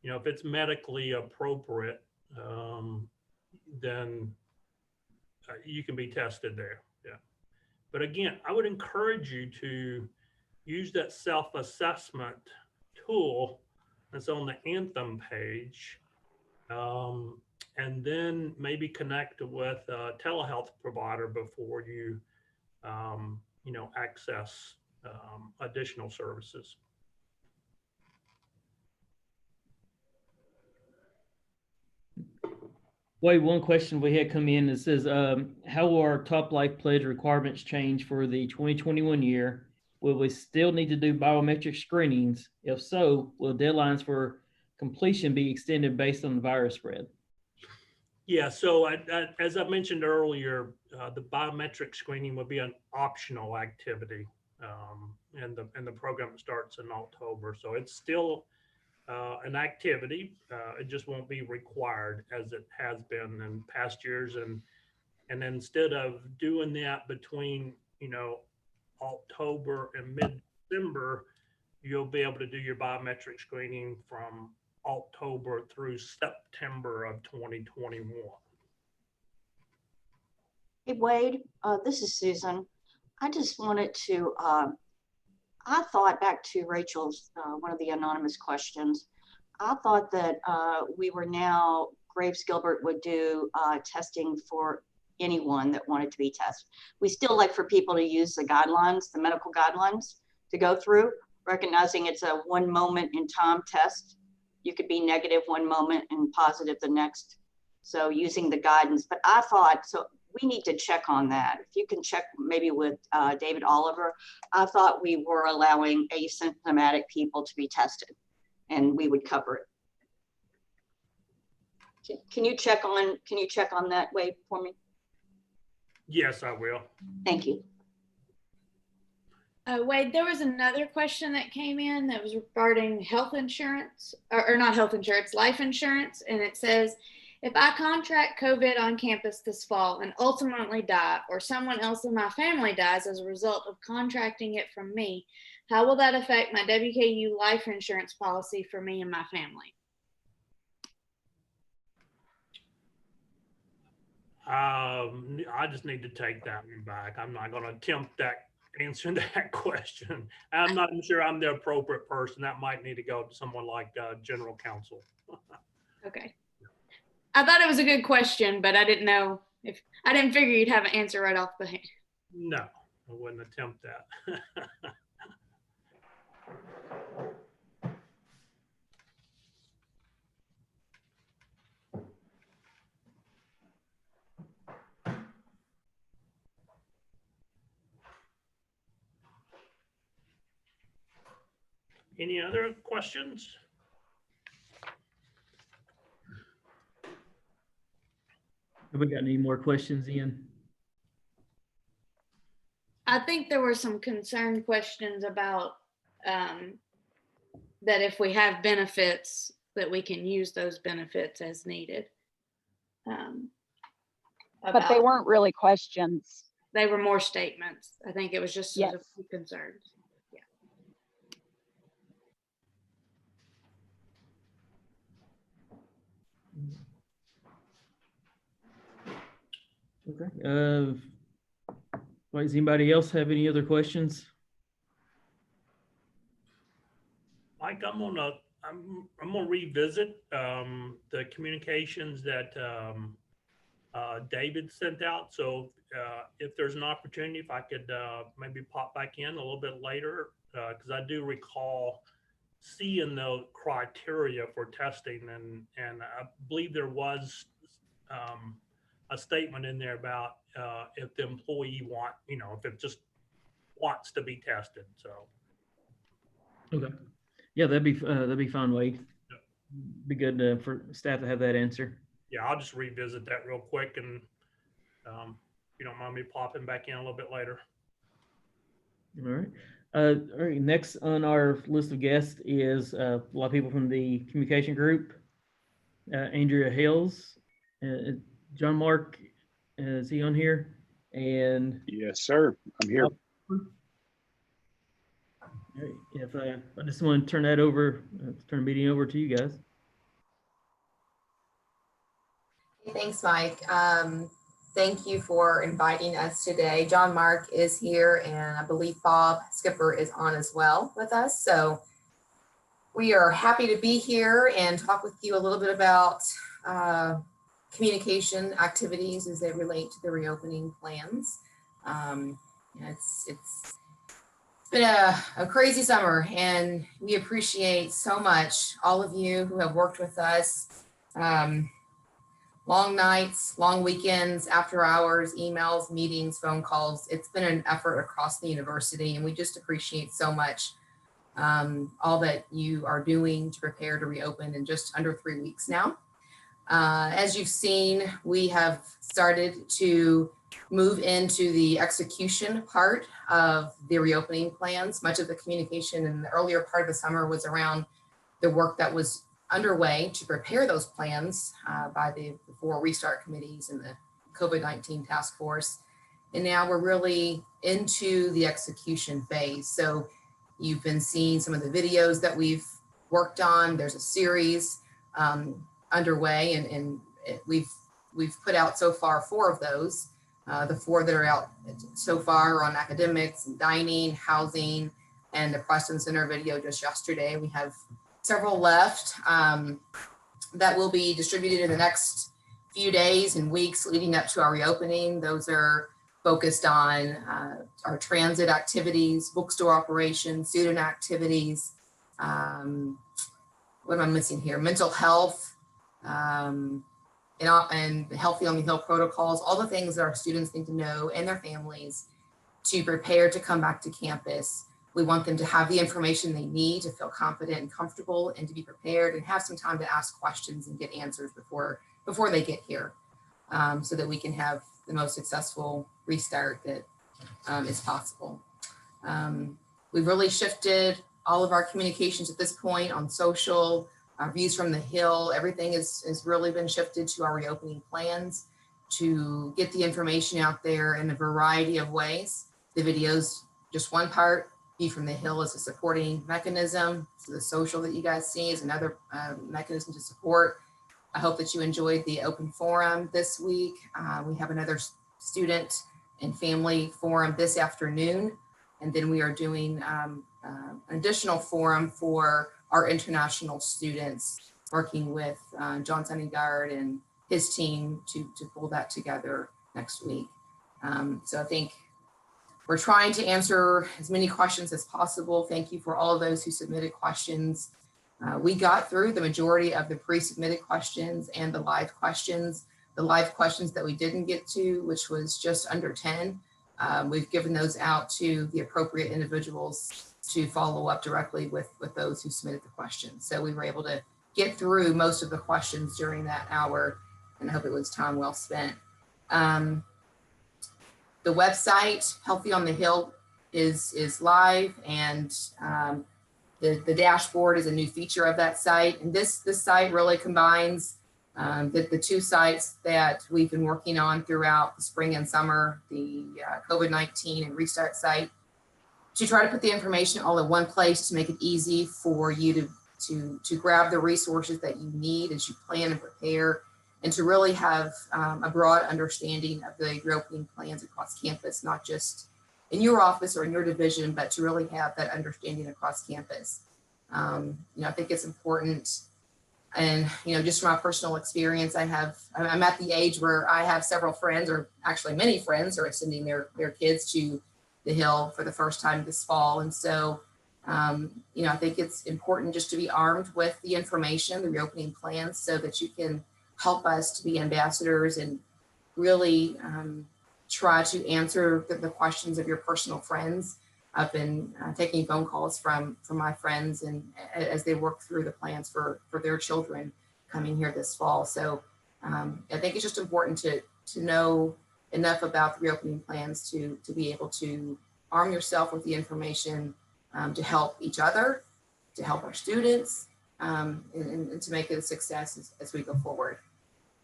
if it's medically appropriate, then you can be tested there. Yeah. But again, I would encourage you to use that self-assessment tool that's on the Anthem page, and then maybe connect with a telehealth provider before you, access additional services. Wait, one question we had come in that says, how will our Top Life Pledge requirements change for the 2021 year? Will we still need to do biometric screenings? If so, will deadlines for completion be extended based on the virus spread? Yeah, so as I mentioned earlier, the biometric screening will be an optional activity, and the program starts in October. So it's still an activity. It just won't be required as it has been in past years. And instead of doing that between October and mid-December, you'll be able to do your biometric screening from October through September of 2021. Hey, Wade, this is Susan. I just wanted to, I thought back to Rachel's, one of the anonymous questions. I thought that we were now, Graves Gilbert would do testing for anyone that wanted to be tested. We still like for people to use the guidelines, the medical guidelines to go through, recognizing it's a one moment in time test. You could be negative one moment and positive the next. So using the guidance, but I thought, so we need to check on that. If you can check maybe with David Oliver, I thought we were allowing asymptomatic people to be tested and we would cover it. Can you check on that, Wade, for me? Yes, I will. Thank you. Wade, there was another question that came in that was regarding health insurance, or not health insurance, life insurance. And it says, if I contract COVID on campus this fall and ultimately die, or someone else in my family dies as a result of contracting it from me, how will that affect my WKU life insurance policy for me and my family? I just need to take that one back. I'm not going to attempt answering that question. I'm not sure I'm the appropriate person. That might need to go to someone like general counsel. Okay. I thought it was a good question, but I didn't know if, I didn't figure you'd have an answer right off the hand. No, I wouldn't attempt that. Any other questions? Have we got any more questions, Ian? I think there were some concerned questions about that if we have benefits, that we can use those benefits as needed. But they weren't really questions. They were more statements. I think it was just Yes. a few concerns. Yeah. Okay. Does anybody else have any other questions? Mike, I'm gonna revisit the communications that David sent out. So if there's an opportunity, if I could maybe pop back in a little bit later, because I do recall seeing the criteria for testing, and I believe there was a statement in there about if the employee if it just wants to be tested. So. Okay. Yeah, that'd be fine, Wade. Be good for staff to have that answer. Yeah, I'll just revisit that real quick, and if you don't mind me popping back in a little bit later. All right. All right. Next on our list of guests is a lot of people from the communication group. Andrea Hales, John Mark, is he on here? And yes, sir. I'm here. All right. If I just want to turn that over, turn the meeting over to you guys. Thanks, Mike. Thank you for inviting us today. John Mark is here, and I believe Bob Skipper is on as well with us. So we are happy to be here and talk with you a little bit about communication activities as they relate to the reopening plans. It's been a crazy summer, and we appreciate so much all of you who have worked with us. Long nights, long weekends, after hours, emails, meetings, phone calls. It's been an effort across the university, and we just appreciate so much all that you are doing to prepare to reopen in just under 3 weeks now. As you've seen, we have started to move into the execution part of the reopening plans. Much of the communication in the earlier part of the summer was around the work that was underway to prepare those plans by the 4 restart committees and the COVID-19 task force. And now we're really into the execution phase. So you've been seeing some of the videos that we've worked on. There's a series underway, and we've put out so far 4 of those. The 4 that are out so far are on academics and dining, housing, and the Preston Center video just yesterday. We have several left that will be distributed in the next few days and weeks leading up to our reopening. Those are focused on our transit activities, bookstore operations, student activities. What am I missing here? Mental health, and healthy on the hill protocols, all the things that our students need to know and their families to prepare to come back to campus. We want them to have the information they need to feel confident and comfortable, and to be prepared and have some time to ask questions and get answers before they get here, so that we can have the most successful restart that is possible. We've really shifted all of our communications at this point on social, our views from the Hill. Everything has really been shifted to our reopening plans to get the information out there in a variety of ways. The videos, just one part. View from the Hill is a supporting mechanism. So the social that you guys see is another mechanism to support. I hope that you enjoyed the open forum this week. We have another student and family forum this afternoon. And then we are doing an additional forum for our international students, working with John Sunnygard and his team to pull that together next week. So I think we're trying to answer as many questions as possible. Thank you for all of those who submitted questions. We got through the majority of the pre-submitted questions and the live questions. The live questions that we didn't get to, which was just under 10, we've given those out to the appropriate individuals to follow up directly with those who submitted the questions. So we were able to get through most of the questions during that hour. and I hope it was time well spent. The website, Healthy on the Hill, is live, and the dashboard is a new feature of that site. And this site really combines the two sites that we've been working on throughout the spring and summer, the COVID-19 and Restart site, to try to put the information all in one place to make it easy for you to grab the resources that you need as you plan and prepare, and to really have a broad understanding of the reopening plans across campus, not just in your office or in your division, but to really have that understanding across campus. I think it's important. And, just from my personal experience, I'm at the age where I have several friends, or actually many friends, who are sending their kids to the Hill for the first time this fall. And so, I think it's important just to be armed with the information, the reopening plans, so that you can help us to be ambassadors and really try to answer the questions of your personal friends. I've been taking phone calls from my friends, and as they work through the plans for their children coming here this fall. So I think it's just important to know enough about the reopening plans to be able to arm yourself with the information to help each other, to help our students, and to make it a success as we go forward.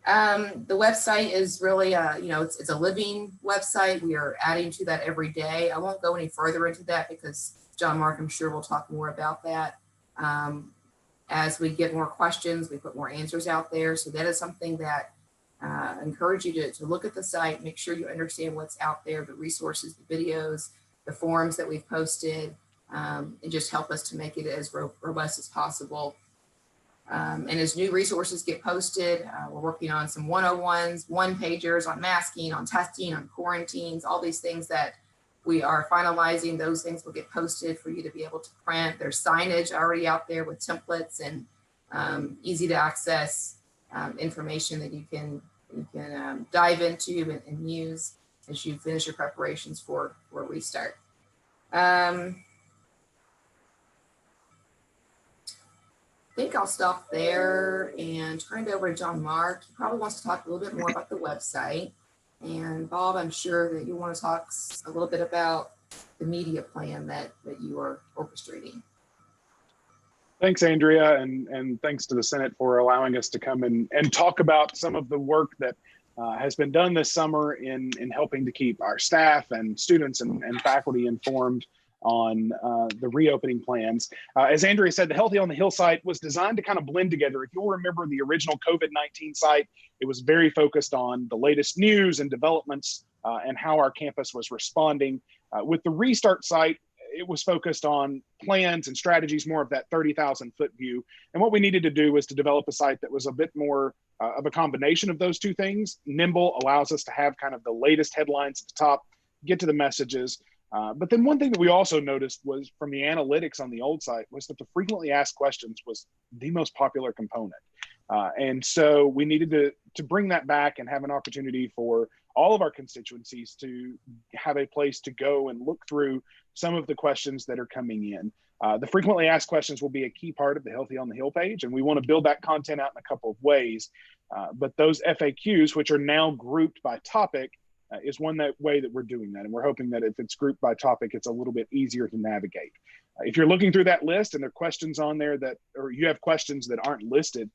The website is really, it's a living website. We are adding to that every day. I won't go any further into that because John Mark, I'm sure, will talk more about that. As we get more questions, we put more answers out there. So that is something that I encourage you to look at the site, make sure you understand what's out there, the resources, the videos, the forums that we've posted, and just help us to make it as robust as possible. And as new resources get posted, we're working on some 101s, one-pagers on masking, on testing, on quarantines, all these things that we are finalizing. Those things will get posted for you to be able to print. There's signage already out there with templates and easy to access information that you can dive into and use as you finish your preparations for Restart. I think I'll stop there and turn it over to John Mark. He probably wants to talk a little bit more about the website. And Bob, I'm sure that you want to talk a little bit about the media plan that you are orchestrating. Thanks, Andrea, and thanks to the Senate for allowing us to come and talk about some of the work that has been done this summer in helping to keep our staff and students and faculty informed on the reopening plans. As Andrea said, the Healthy on the Hill site was designed to kind of blend together. If you'll remember the original COVID-19 site, it was very focused on the latest news and developments and how our campus was responding. With the Restart site, it was focused on plans and strategies, more of that 30,000-foot view. And what we needed to do was to develop a site that was a bit more of a combination of those two things. Nimble allows us to have kind of the latest headlines at the top, get to the messages. But then one thing that we also noticed was from the analytics on the old site was that the frequently asked questions was the most popular component. And so we needed to bring that back and have an opportunity for all of our constituencies to have a place to go and look through some of the questions that are coming in. The frequently asked questions will be a key part of the Healthy on the Hill page, and we want to build that content out in a couple of ways. But those FAQs, which are now grouped by topic, is one way that we're doing that. And we're hoping that if it's grouped by topic, it's a little bit easier to navigate. If you're looking through that list and there are questions on there or you have questions that aren't listed,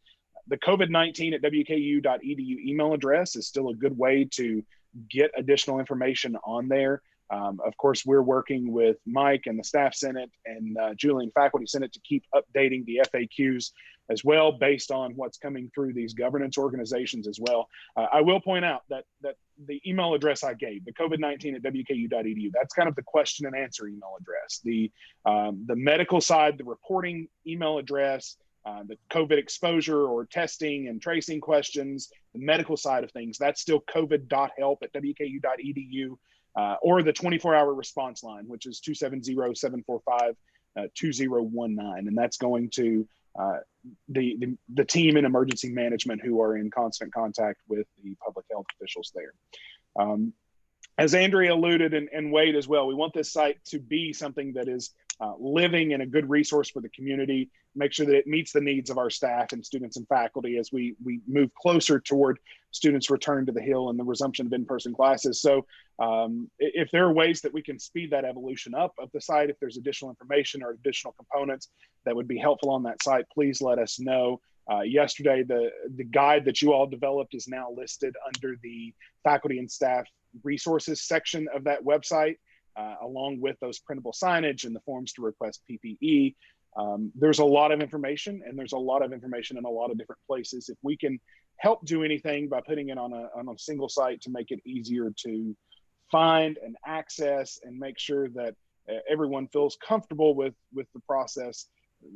the COVID-19 at WKU.edu email address is still a good way to get additional information on there. Of course, we're working with Mike and the Staff Senate and Julie and Faculty Senate to keep updating the FAQs as well, based on what's coming through these governance organizations as well. I will point out that the email address I gave, the COVID-19 at WKU.edu, that's kind of the question and answer email address. The medical side, the reporting email address, the COVID exposure or testing and tracing questions, the medical side of things, that's still covid.help at WKU.edu, or the 24-hour response line, which is 270-745-2019. And that's going to the team in emergency management who are in constant contact with the public health officials there. As Andrea alluded and Wade as well, we want this site to be something that is living and a good resource for the community, make sure that it meets the needs of our staff and students and faculty as we move closer toward students' return to the Hill and the resumption of in-person classes. So if there are ways that we can speed that evolution up of the site, if there's additional information or additional components that would be helpful on that site, please let us know. Yesterday, the guide that you all developed is now listed under the faculty and staff resources section of that website, along with those printable signage and the forms to request PPE. There's a lot of information, and there's a lot of information in a lot of different places. If we can help do anything by putting it on a single site to make it easier to find and access and make sure that everyone feels comfortable with the process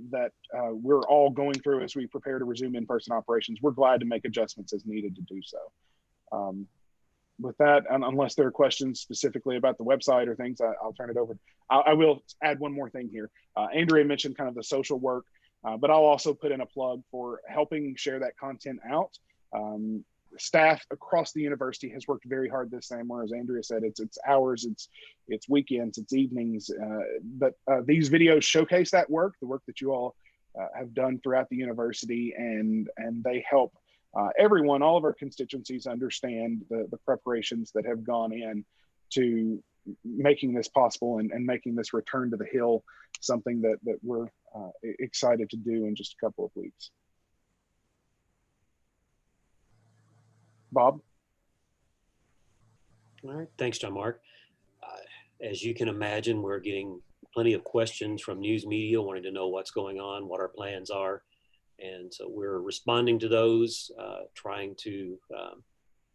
that we're all going through as we prepare to resume in-person operations, we're glad to make adjustments as needed to do so. With that, unless there are questions specifically about the website or things, I'll turn it over. I will add one more thing here. Andrea mentioned kind of the social work, but I'll also put in a plug for helping share that content out. Staff across the university has worked very hard this summer. As Andrea said, it's hours, it's weekends, it's evenings, but these videos showcase that work, the work that you all have done throughout the university, and they help everyone, all of our constituencies, understand the preparations that have gone in to making this possible and making this return to the Hill something that we're excited to do in just a couple of weeks. Bob? All right, thanks, John Mark. As you can imagine, we're getting plenty of questions from news media wanting to know what's going on, what our plans are. And so we're responding to those, trying to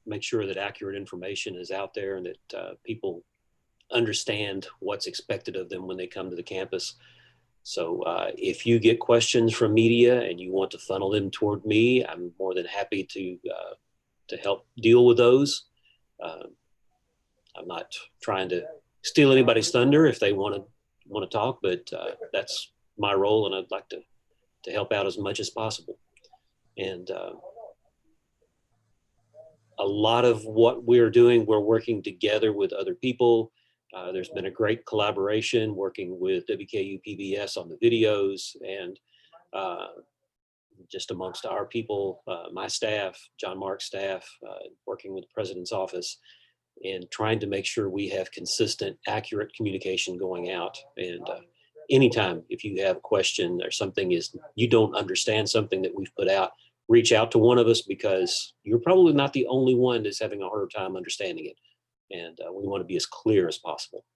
make sure that accurate information is out there and that people understand what's expected of them when they come to the campus. So if you get questions from media and you want to funnel them toward me, I'm more than happy to help deal with those. I'm not trying to steal anybody's thunder if they want to talk, but that's my role, and I'd like to help out as much as possible. And a lot of what we're doing, we're working together with other people. There's been a great collaboration working with WKU PBS on the videos, and just amongst our people, my staff, John Mark's staff, working with the president's office, and trying to make sure we have consistent, accurate communication going out. And anytime, if you have a question or something is you don't understand something that we've put out, reach out to one of us, because you're probably not the only one that's having a harder time understanding it. And we want to be as clear as possible.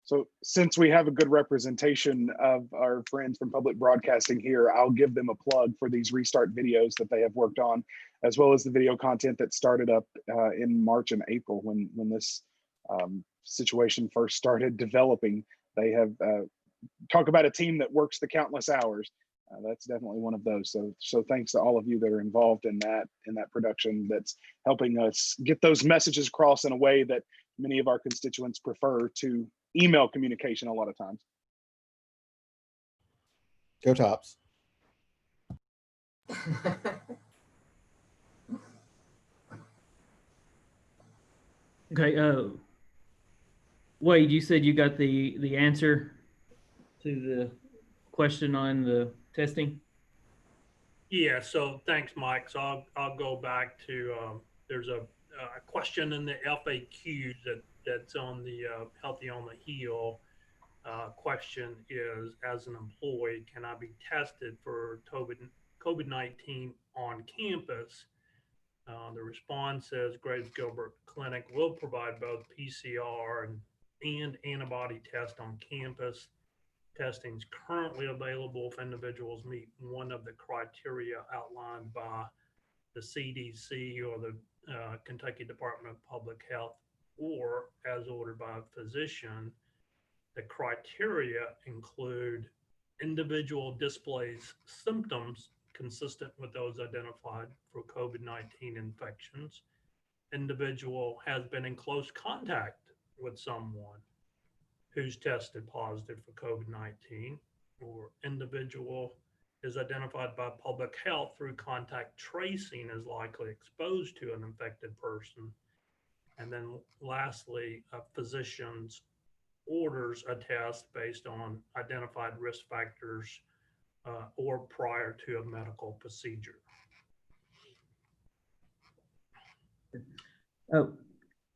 So since we have a good representation of our friends from public broadcasting here, I'll give them a plug for these restart videos that they have worked on, as well as the video content that started up in March and April when this situation first started developing. They have talk about a team that works the countless hours. That's definitely one of those. So thanks to all of you that are involved in that production that's helping us get those messages across in a way that many of our constituents prefer to email communication a lot of times. Go Tops. Okay, Wade, you said you got the answer to the question on the testing? Yeah, so thanks, Mike. So I'll go back to, there's a question in the FAQ that's on the Healthy on the Hill. Question is, as an employee, can I be tested for COVID-19 on campus? The response says Graves Gilbert Clinic will provide both PCR and antibody test on campus. Testing is currently available if individuals meet one of the criteria outlined by the CDC or the Kentucky Department of Public Health, or as ordered by a physician. The criteria include individual displays symptoms consistent with those identified for COVID-19 infections. Individual has been in close contact with someone who's tested positive for COVID-19, or individual is identified by public health through contact tracing as likely exposed to an infected person. And then lastly, physicians orders a test based on identified risk factors or prior to a medical procedure.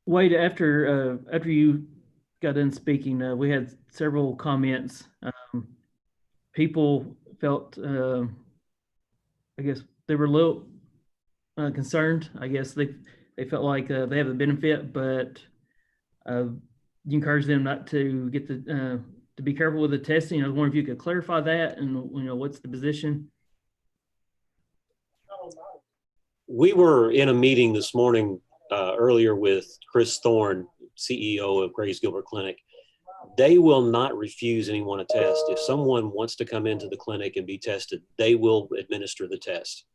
Wade, after you got done speaking, we had several comments. People felt, I guess they were a little concerned. I guess they felt like they have the benefit, but you encourage them not to get to be careful with the testing. I was wondering if you could clarify that, and what's the position? We were in a meeting this morning earlier with Chris Thorne, CEO of Grace Gilbert Clinic. They will not refuse anyone a test. If someone wants to come into the clinic and be tested, they will administer the test,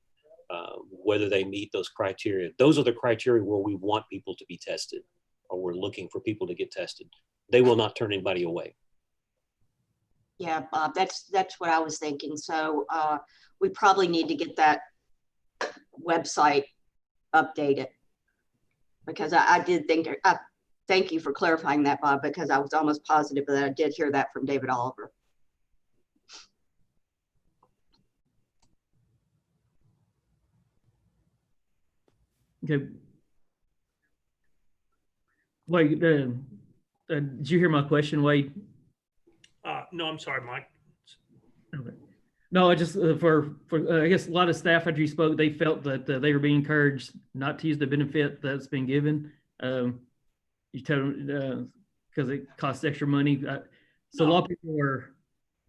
whether they meet those criteria. Those are the criteria where we want people to be tested, or we're looking for people to get tested. They will not turn anybody away. Yeah, Bob, that's what I was thinking. So we probably need to get that website updated, because I did think, thank you for clarifying that, Bob, because I was almost positive that I did hear that from David Oliver. Okay. Wade, did you hear my question, Wade? No, I'm sorry, Mike. Okay. No, I just for I guess a lot of staff after you spoke, they felt that they were being encouraged not to use the benefit that's been given. You tell them because it costs extra money. So a lot of people were.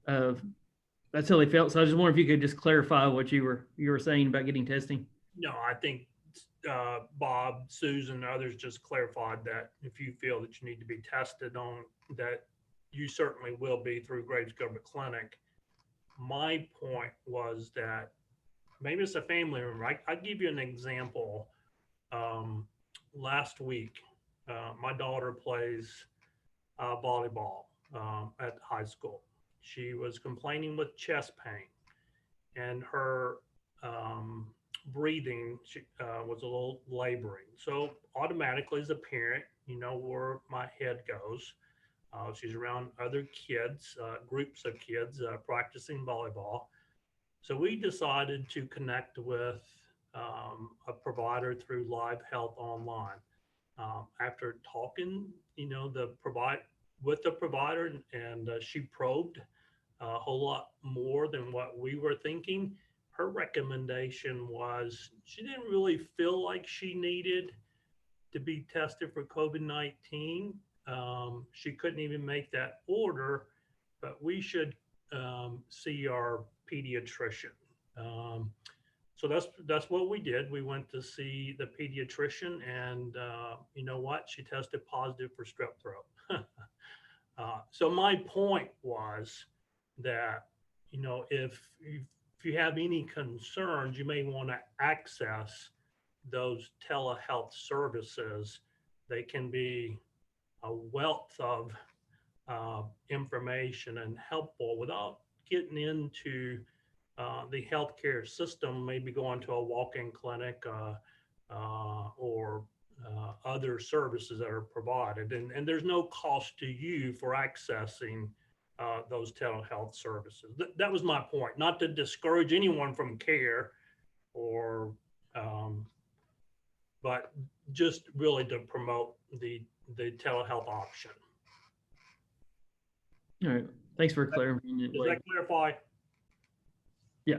That's how they felt. So I just wonder if you could just clarify what you were saying about getting testing. No, I think Bob, Susan, others just clarified that if you feel that you need to be tested on that, you certainly will be through Graves Gilbert Clinic. My point was that maybe it's a family member. I'll give you an example. Last week, my daughter plays volleyball at high school. She was complaining with chest pain, and her breathing was a little laboring. So automatically, as a parent, you know where my head goes. She's around other kids, groups of kids practicing volleyball. So we decided to connect with a provider through Live Health Online. After talking, with the provider, and she probed a whole lot more than what we were thinking. Her recommendation was she didn't really feel like she needed to be tested for COVID-19. She couldn't even make that order, but we should see our pediatrician. So that's what we did. We went to see the pediatrician, and you know what? She tested positive for strep throat. So my point was that, if you have any concerns, you may want to access those telehealth services. They can be a wealth of information and helpful without getting into the healthcare system, maybe going to a walk-in clinic or other services that are provided. And there's no cost to you for accessing those telehealth services. That was my point, not to discourage anyone from care or, but just really to promote the telehealth option. All right. Thanks for clarifying it. Does that clarify? Yeah.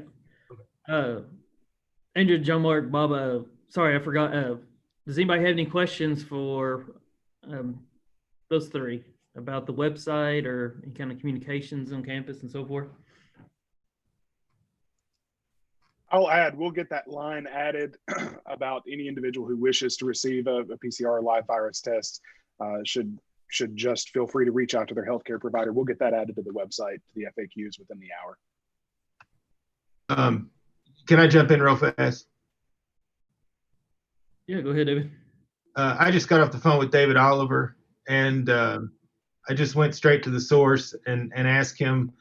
Andrew, John Mark, Bob, sorry, I forgot. Does anybody have any questions for those three about the website or any kind of communications on campus and so forth? I'll add, we'll get that line added about any individual who wishes to receive a PCR live virus test should just feel free to reach out to their healthcare provider. We'll get that added to the website, to the FAQs within the hour. Can I jump in real fast? Yeah, go ahead, David. I just got off the phone with David Oliver, and I just went straight to the source and asked him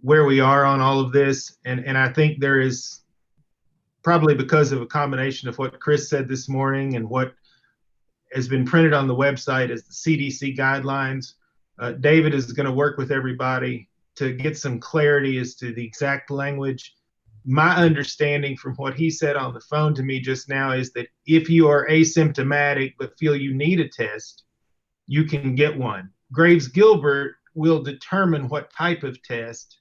where we are on all of this. And I think there is, probably because of a combination of what Chris said this morning and what has been printed on the website as the CDC guidelines, David is going to work with everybody to get some clarity as to the exact language. My understanding from what he said on the phone to me just now is that if you are asymptomatic but feel you need a test, you can get one. Graves Gilbert will determine what type of test,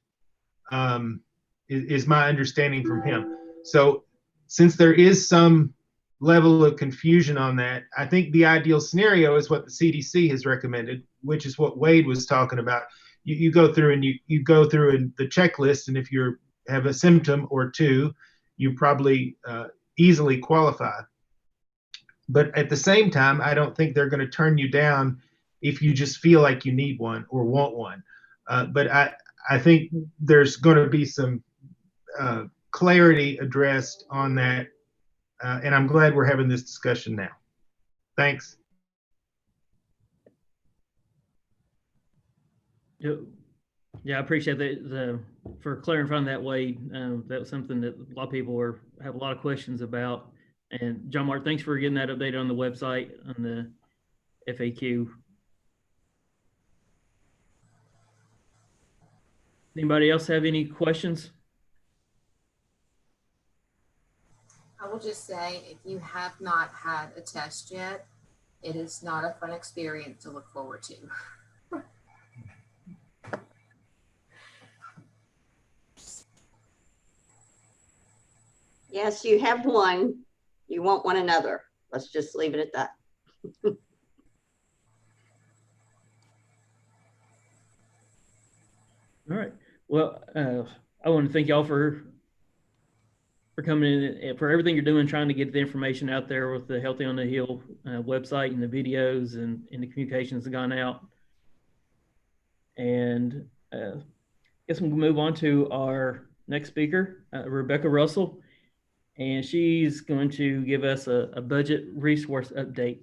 is my understanding from him. So since there is some level of confusion on that, I think the ideal scenario is what the CDC has recommended, which is what Wade was talking about. You go through and you go through in the checklist, and if you have a symptom or two, you probably easily qualify. But at the same time, I don't think they're going to turn you down if you just feel like you need one or want one. But I think there's going to be some clarity addressed on that. And I'm glad we're having this discussion now. Thanks. Yeah, I appreciate that for clarifying that, Wade. That was something that a lot of people have a lot of questions about. And John Mark, thanks for getting that updated on the website on the FAQ. Anybody else have any questions? I will just say, if you have not had a test yet, it is not a fun experience to look forward to. Yes, you have one. You want one another. Let's just leave it at that. All right. Well, I want to thank y'all for coming in and for everything you're doing, trying to get the information out there with the Healthy on the Hill website and the videos and the communications that gone out. And I guess we'll move on to our next speaker, Rebecca Russell, and she's going to give us a budget resource update.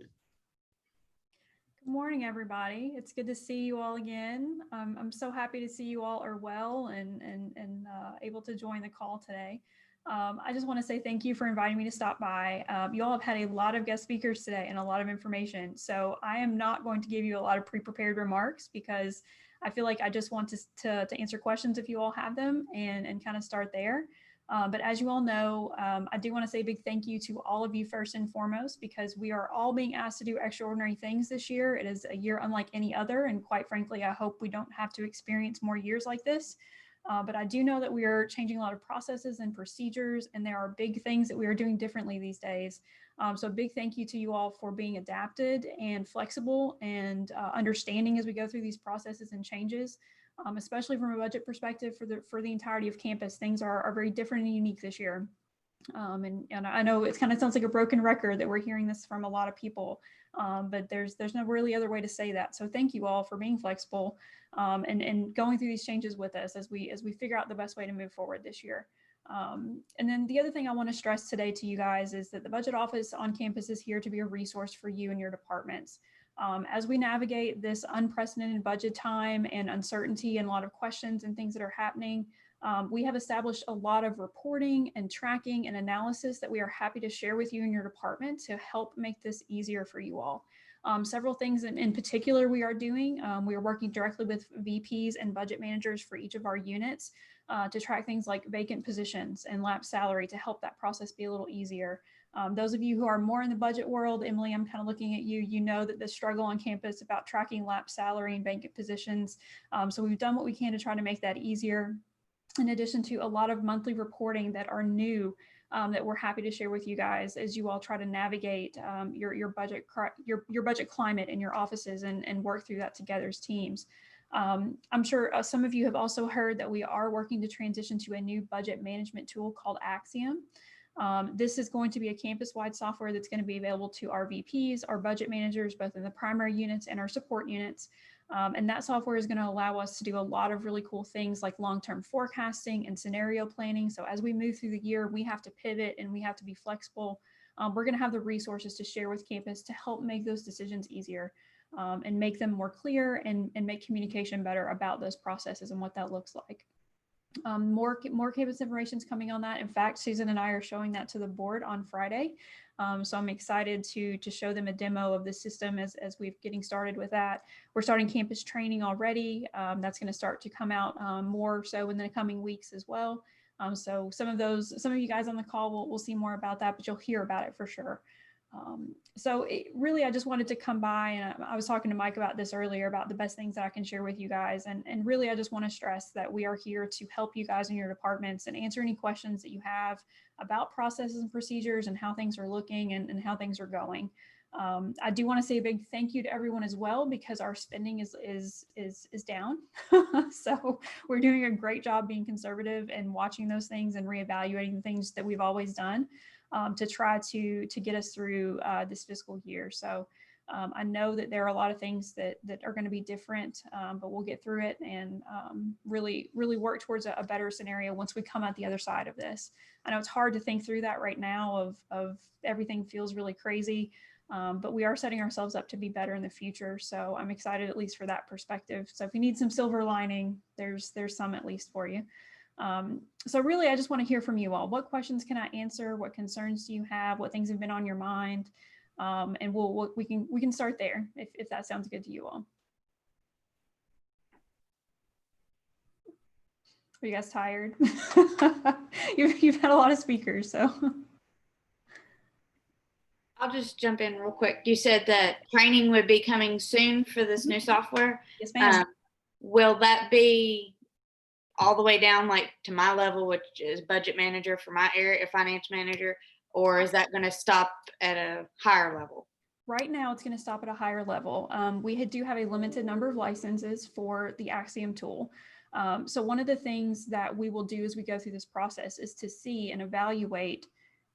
Good morning, everybody. It's good to see you all again. I'm so happy to see you all are well and able to join the call today. I just want to say thank you for inviting me to stop by. You all have had a lot of guest speakers today and a lot of information. So I am not going to give you a lot of pre-prepared remarks because I feel like I just want to answer questions if you all have them and kind of start there. But as you all know, I do want to say a big thank you to all of you first and foremost, because we are all being asked to do extraordinary things this year. It is a year unlike any other. And quite frankly, I hope we don't have to experience more years like this. But I do know that we are changing a lot of processes and procedures, and there are big things that we are doing differently these days. So a big thank you to you all for being adapted and flexible and understanding as we go through these processes and changes. Especially from a budget perspective for the entirety of campus, things are very different and unique this year. And I know it kind of sounds like a broken record that we're hearing this from a lot of people, but there's no really other way to say that. So thank you all for being flexible and going through these changes with us as we figure out the best way to move forward this year. And then the other thing I want to stress today to you guys is that the budget office on campus is here to be a resource for you and your departments. As we navigate this unprecedented budget time and uncertainty and a lot of questions and things that are happening, we have established a lot of reporting and tracking and analysis that we are happy to share with you and your department to help make this easier for you all. Several things in particular we are doing. We are working directly with VPs and budget managers for each of our units to track things like vacant positions and lapsed salary to help that process be a little easier. Those of you who are more in the budget world, Emily, I'm kind of looking at you, you know that the struggle on campus about tracking lapsed salary and vacant positions. So we've done what we can to try to make that easier. In addition to a lot of monthly reporting that are new that we're happy to share with you guys as you all try to navigate your budget climate in your offices and work through that together as teams. I'm sure some of you have also heard that we are working to transition to a new budget management tool called Axiom. This is going to be a campus-wide software that's going to be available to our VPs, our budget managers, both in the primary units and our support units. And that software is going to allow us to do a lot of really cool things like long-term forecasting and scenario planning. So as we move through the year, we have to pivot and we have to be flexible. We're going to have the resources to share with campus to help make those decisions easier and make them more clear and make communication better about those processes and what that looks like. More campus information is coming on that. In fact, Susan and I are showing that to the board on Friday. So I'm excited to show them a demo of the system as we're getting started with that. We're starting campus training already. That's going to start to come out more so in the coming weeks as well. So some of you guys on the call will see more about that, but you'll hear about it for sure. So really, I just wanted to come by, and I was talking to Mike about this earlier about the best things that I can share with you guys. And really, I just want to stress that we are here to help you guys in your departments and answer any questions that you have about processes and procedures and how things are looking and how things are going. I do want to say a big thank you to everyone as well, because our spending is down. So we're doing a great job being conservative and watching those things and reevaluating the things that we've always done. To try to get us through this fiscal year. So I know that there are a lot of things that are going to be different, but we'll get through it and really work towards a better scenario once we come out the other side of this. I know it's hard to think through that right now of everything feels really crazy, but we are setting ourselves up to be better in the future. So I'm excited at least for that perspective. So if you need some silver lining, there's some at least for you. So really, I just want to hear from you all. What questions can I answer? What concerns do you have? What things have been on your mind? And we can start there if that sounds good to you all. Are you guys tired? You've had a lot of speakers, so. I'll just jump in real quick. You said that training would be coming soon for this new software. Yes, ma'am. Will that be all the way down like to my level, which is budget manager for my area, finance manager, or is that going to stop at a higher level? Right now, it's going to stop at a higher level. We do have a limited number of licenses for the Axiom tool. So one of the things that we will do as we go through this process is to see and evaluate,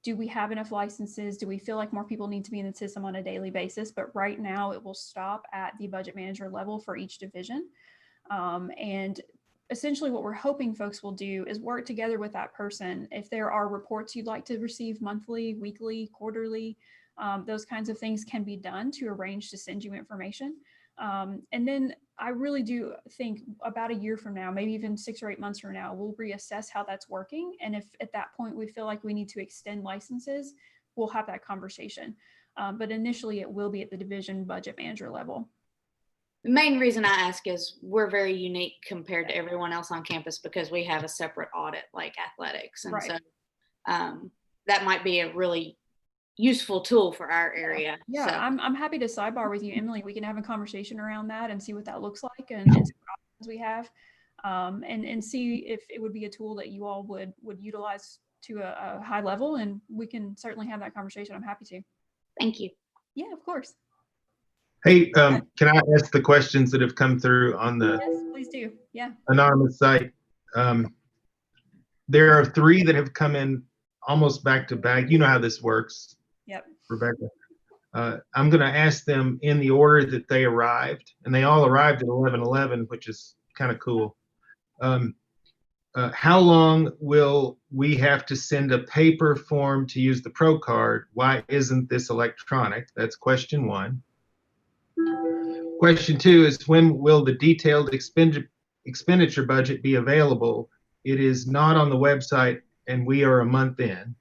do we have enough licenses? Do we feel like more people need to be in the system on a daily basis? But right now, it will stop at the budget manager level for each division. And essentially what we're hoping folks will do is work together with that person. If there are reports you'd like to receive monthly, weekly, quarterly, those kinds of things can be done to arrange to send you information. And then I really do think about a year from now, maybe even 6 or 8 months from now, we'll reassess how that's working. And if at that point we feel like we need to extend licenses, we'll have that conversation. But initially it will be at the division budget manager level. The main reason I ask is we're very unique compared to everyone else on campus because we have a separate audit like athletics. And right. So that might be a really useful tool for our area. Yeah, so. I'm happy to sidebar with you, Emily. We can have a conversation around that and see what that looks like and see what options we have, and see if it would be a tool that you all would utilize to a high level, and we can certainly have that conversation. I'm happy to. Thank you. Yeah, of course. Hey, can I ask the questions that have come through on the Yes, please do. Yeah. anonymous site? There are 3 that have come in almost back to back. You know how this works. Yep. Rebecca. I'm going to ask them in the order that they arrived, and they all arrived at 11:11, which is kind of cool. How long will we have to send a paper form to use the Pro Card? Why isn't this electronic? That's question 1. Question 2 is, when will the detailed expenditure budget be available? It is not on the website, and we are a month in.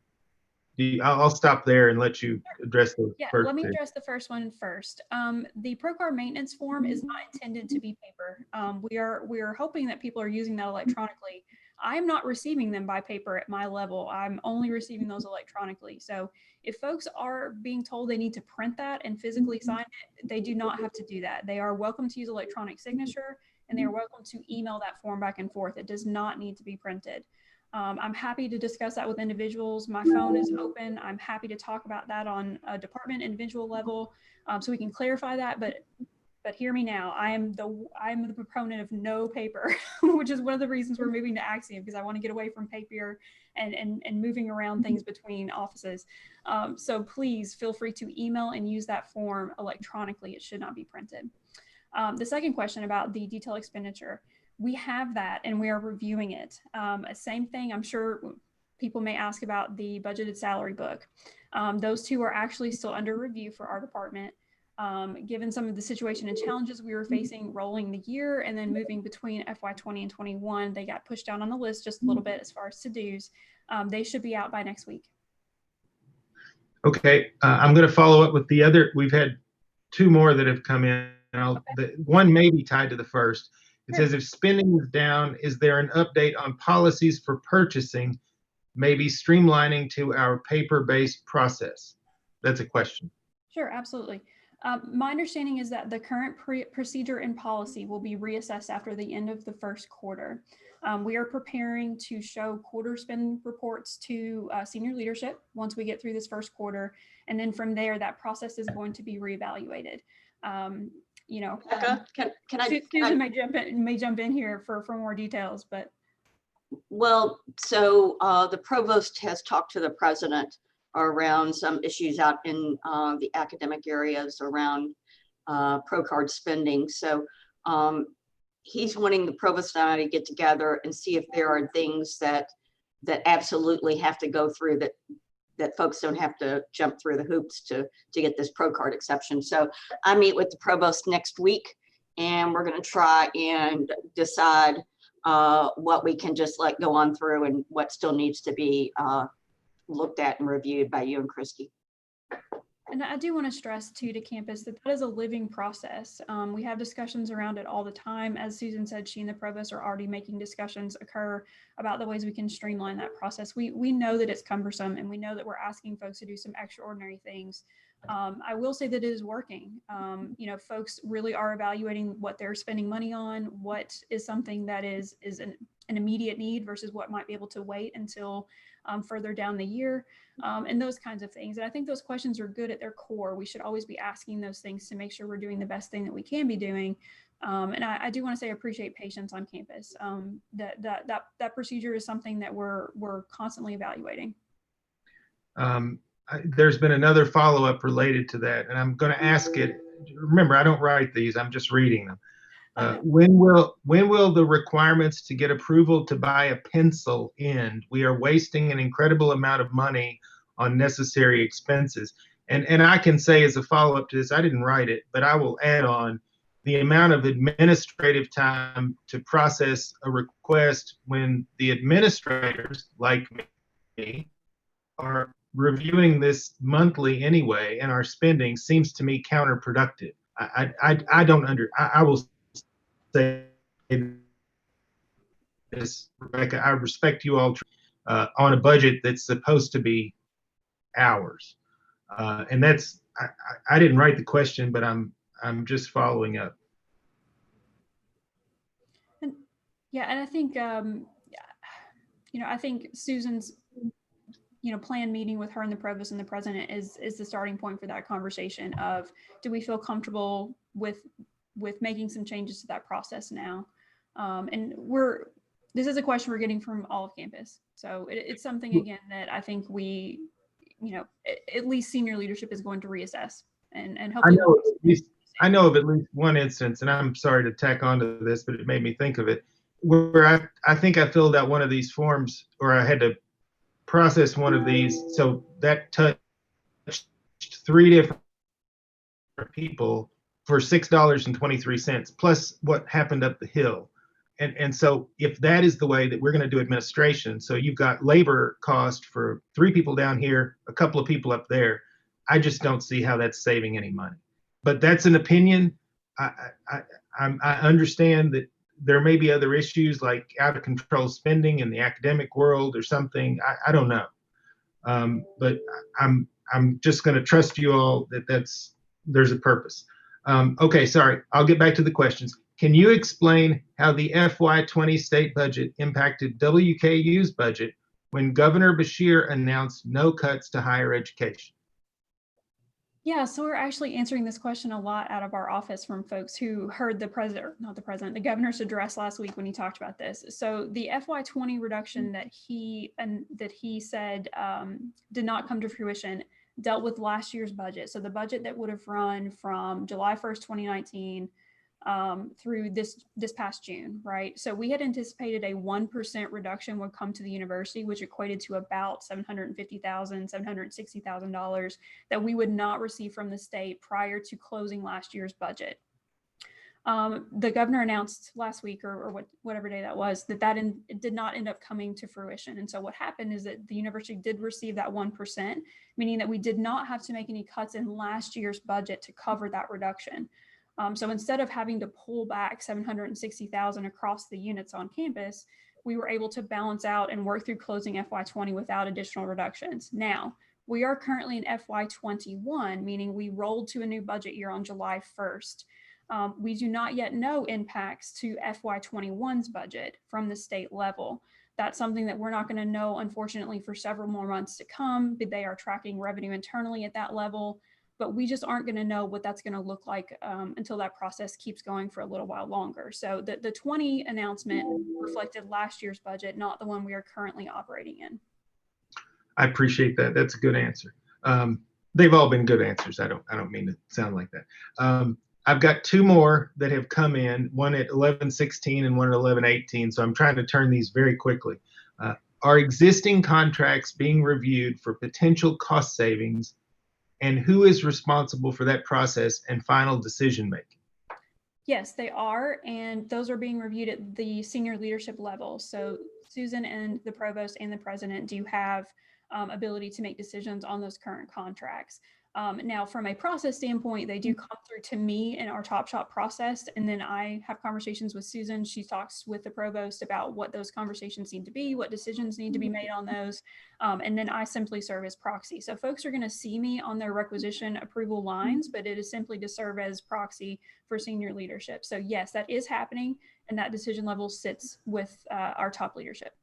I'll stop there and let you address the first. Let me address the first one first. The ProCard maintenance form is not intended to be paper. We are hoping that people are using that electronically. I am not receiving them by paper at my level. I'm only receiving those electronically. So if folks are being told they need to print that and physically sign it, they do not have to do that. They are welcome to use electronic signature, and they are welcome to email that form back and forth. It does not need to be printed. I'm happy to discuss that with individuals. My phone is open. I'm happy to talk about that on a department individual level, so we can clarify that. But hear me now. I am the proponent of no paper, which is one of the reasons we're moving to Axiom, because I want to get away from paper and moving around things between offices. So please feel free to email and use that form electronically. It should not be printed. The second question about the detailed expenditure. We have that and we are reviewing it. Same thing, I'm sure people may ask about the budgeted salary book. Those 2 are actually still under review for our department. given some of the situation and challenges we were facing rolling the year and then moving between FY20 and 21, they got pushed down on the list just a little bit as far as to-dos. They should be out by next week. Okay, I'm going to follow up with the other. We've had two more that have come in. One may be tied to the first. It says, if spending is down, is there an update on policies for purchasing, maybe streamlining to our paper-based process? That's a question. Sure, absolutely. My understanding is that the current procedure and policy will be reassessed after the end of the first quarter. We are preparing to show quarter spend reports to senior leadership once we get through this first quarter. And then from there, that process is going to be reevaluated. You know, Susan may jump in here for more details, but. Well, so the provost has talked to the president around some issues out in the academic areas around pro card spending. So he's wanting the provost and I to get together and see if there are things that absolutely have to go through, that folks don't have to jump through the hoops to get this pro card exception. So I meet with the provost next week, and we're going to try and decide what we can just let go on through and what still needs to be looked at and reviewed by you and Christy. And I do want to stress too to campus that is a living process. We have discussions around it all the time. As Susan said, she and the provost are already making discussions occur about the ways we can streamline that process. We know that it's cumbersome, and we know that we're asking folks to do some extraordinary things. I will say that it is working. You know, folks really are evaluating what they're spending money on, what is something that is an immediate need versus what might be able to wait until further down the year, and those kinds of things. And I think those questions are good at their core. We should always be asking those things to make sure we're doing the best thing that we can be doing. And I do want to say I appreciate patience on campus. That procedure is something that we're constantly evaluating. There's been another follow-up related to that, and I'm going to ask it. Remember, I don't write these, I'm just reading them. When will the requirements to get approval to buy a pencil end? We are wasting an incredible amount of money on necessary expenses. And I can say as a follow-up to this, I didn't write it, but I will add on the amount of administrative time to process a request when the administrators, like me, are reviewing this monthly anyway, and our spending seems to me counterproductive. I don't I will say this, Rebecca, I respect you all on a budget that's supposed to be ours. And that's, I didn't write the question, but I'm just following up. And yeah, and I think, you know, I think Susan's, you know, planned meeting with her and the provost and the president is the starting point for that conversation of, do we feel comfortable with making some changes to that process now? And this is a question we're getting from all of campus. So it's something, again, that I think we, you know, at least senior leadership is going to reassess and hopefully. I know of at least one instance, and I'm sorry to tack onto this, but it made me think of it, where I think I filled out one of these forms, or I had to process one of these. So that touched 3 different people for $6.23, plus what happened up the hill. And so if that is the way that we're going to do administration, so you've got labor cost for 3 people down here, a couple of people up there, I just don't see how that's saving any money. But that's an opinion. I understand that there may be other issues like out of control spending in the academic world or something. I don't know. But I'm just going to trust you all that there's a purpose. Okay, sorry. I'll get back to the questions. Can you explain how the FY20 state budget impacted WKU's budget when Governor Beshear announced no cuts to higher education? Yeah, so we're actually answering this question a lot out of our office from folks who heard the governor's address last week when he talked about this. So the FY20 reduction that he said did not come to fruition dealt with last year's budget. So the budget that would have run from July 1st, 2019 through this past June, right? So we had anticipated a 1% reduction would come to the university, which equated to about $750,000, $760,000 that we would not receive from the state prior to closing last year's budget. The governor announced last week or whatever day that was, that it did not end up coming to fruition. And so what happened is that the university did receive that 1%, meaning that we did not have to make any cuts in last year's budget to cover that reduction. So instead of having to pull back $760,000 across the units on campus, we were able to balance out and work through closing FY20 without additional reductions. Now, we are currently in FY21, meaning we rolled to a new budget year on July 1st. We do not yet know impacts to FY21's budget from the state level. That's something that we're not going to know, unfortunately, for several more months to come. They are tracking revenue internally at that level, but we just aren't going to know what that's going to look like until that process keeps going for a little while longer. So the 20 announcement reflected last year's budget, not the one we are currently operating in. I appreciate that. That's a good answer. They've all been good answers. I don't mean to sound like that. I've got two more that have come in, one at 11:16 and one at 11:18. So I'm trying to turn these very quickly. Are existing contracts being reviewed for potential cost savings, and who is responsible for that process and final decision making? Yes, they are. And those are being reviewed at the senior leadership level. So Susan and the provost and the president do have ability to make decisions on those current contracts. Now, from a process standpoint, they do come through to me in our Top Shop process, and then I have conversations with Susan. She talks with the provost about what those conversations need to be, what decisions need to be made on those, and then I simply serve as proxy. So folks are going to see me on their requisition approval lines, but it is simply to serve as proxy for senior leadership. So yes, that is happening, and that decision level sits with our top leadership.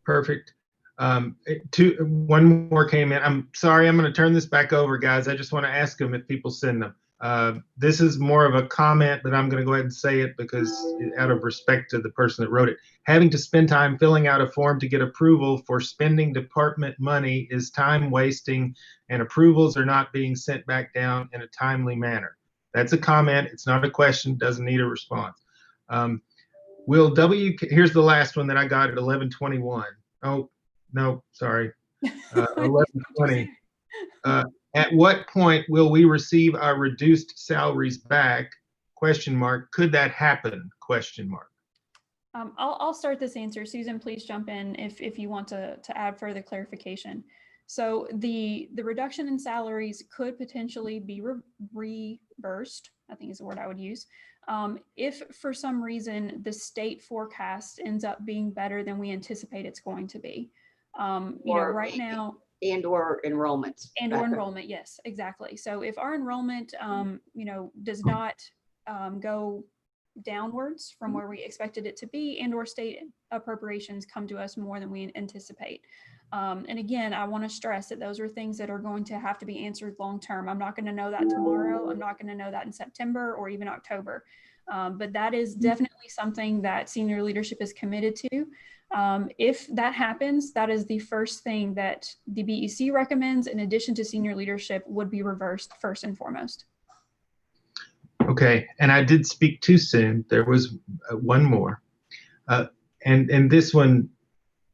Perfect. One more came in. I'm sorry, I'm going to turn this back over, guys. I just want to ask them if people send them. This is more of a comment, but I'm going to go ahead and say it because out of respect to the person that wrote it. Having to spend time filling out a form to get approval for spending department money is time wasting, and approvals are not being sent back down in a timely manner. That's a comment. It's not a question. Doesn't need a response. Here's the last one that I got at 11:21. Oh, no, sorry. 11:20. At what point will we receive our reduced salaries back? Question mark. Could that happen? Question mark. I'll start this answer. Susan, please jump in if you want to add further clarification. So the reduction in salaries could potentially be reversed, I think is the word I would use, if for some reason the state forecast ends up being better than we anticipate it's going to be. Right now, or enrollments. And or enrollment, yes, exactly. So if our enrollment, does not go downwards from where we expected it to be, and or state appropriations come to us more than we anticipate. And again, I want to stress that those are things that are going to have to be answered long term. I'm not going to know that tomorrow. I'm not going to know that in September or even October. But that is definitely something that senior leadership is committed to. If that happens, that is the first thing that the BEC recommends, in addition to senior leadership, would be reversed first and foremost. Okay, and I did speak too soon. There was one more, and this one,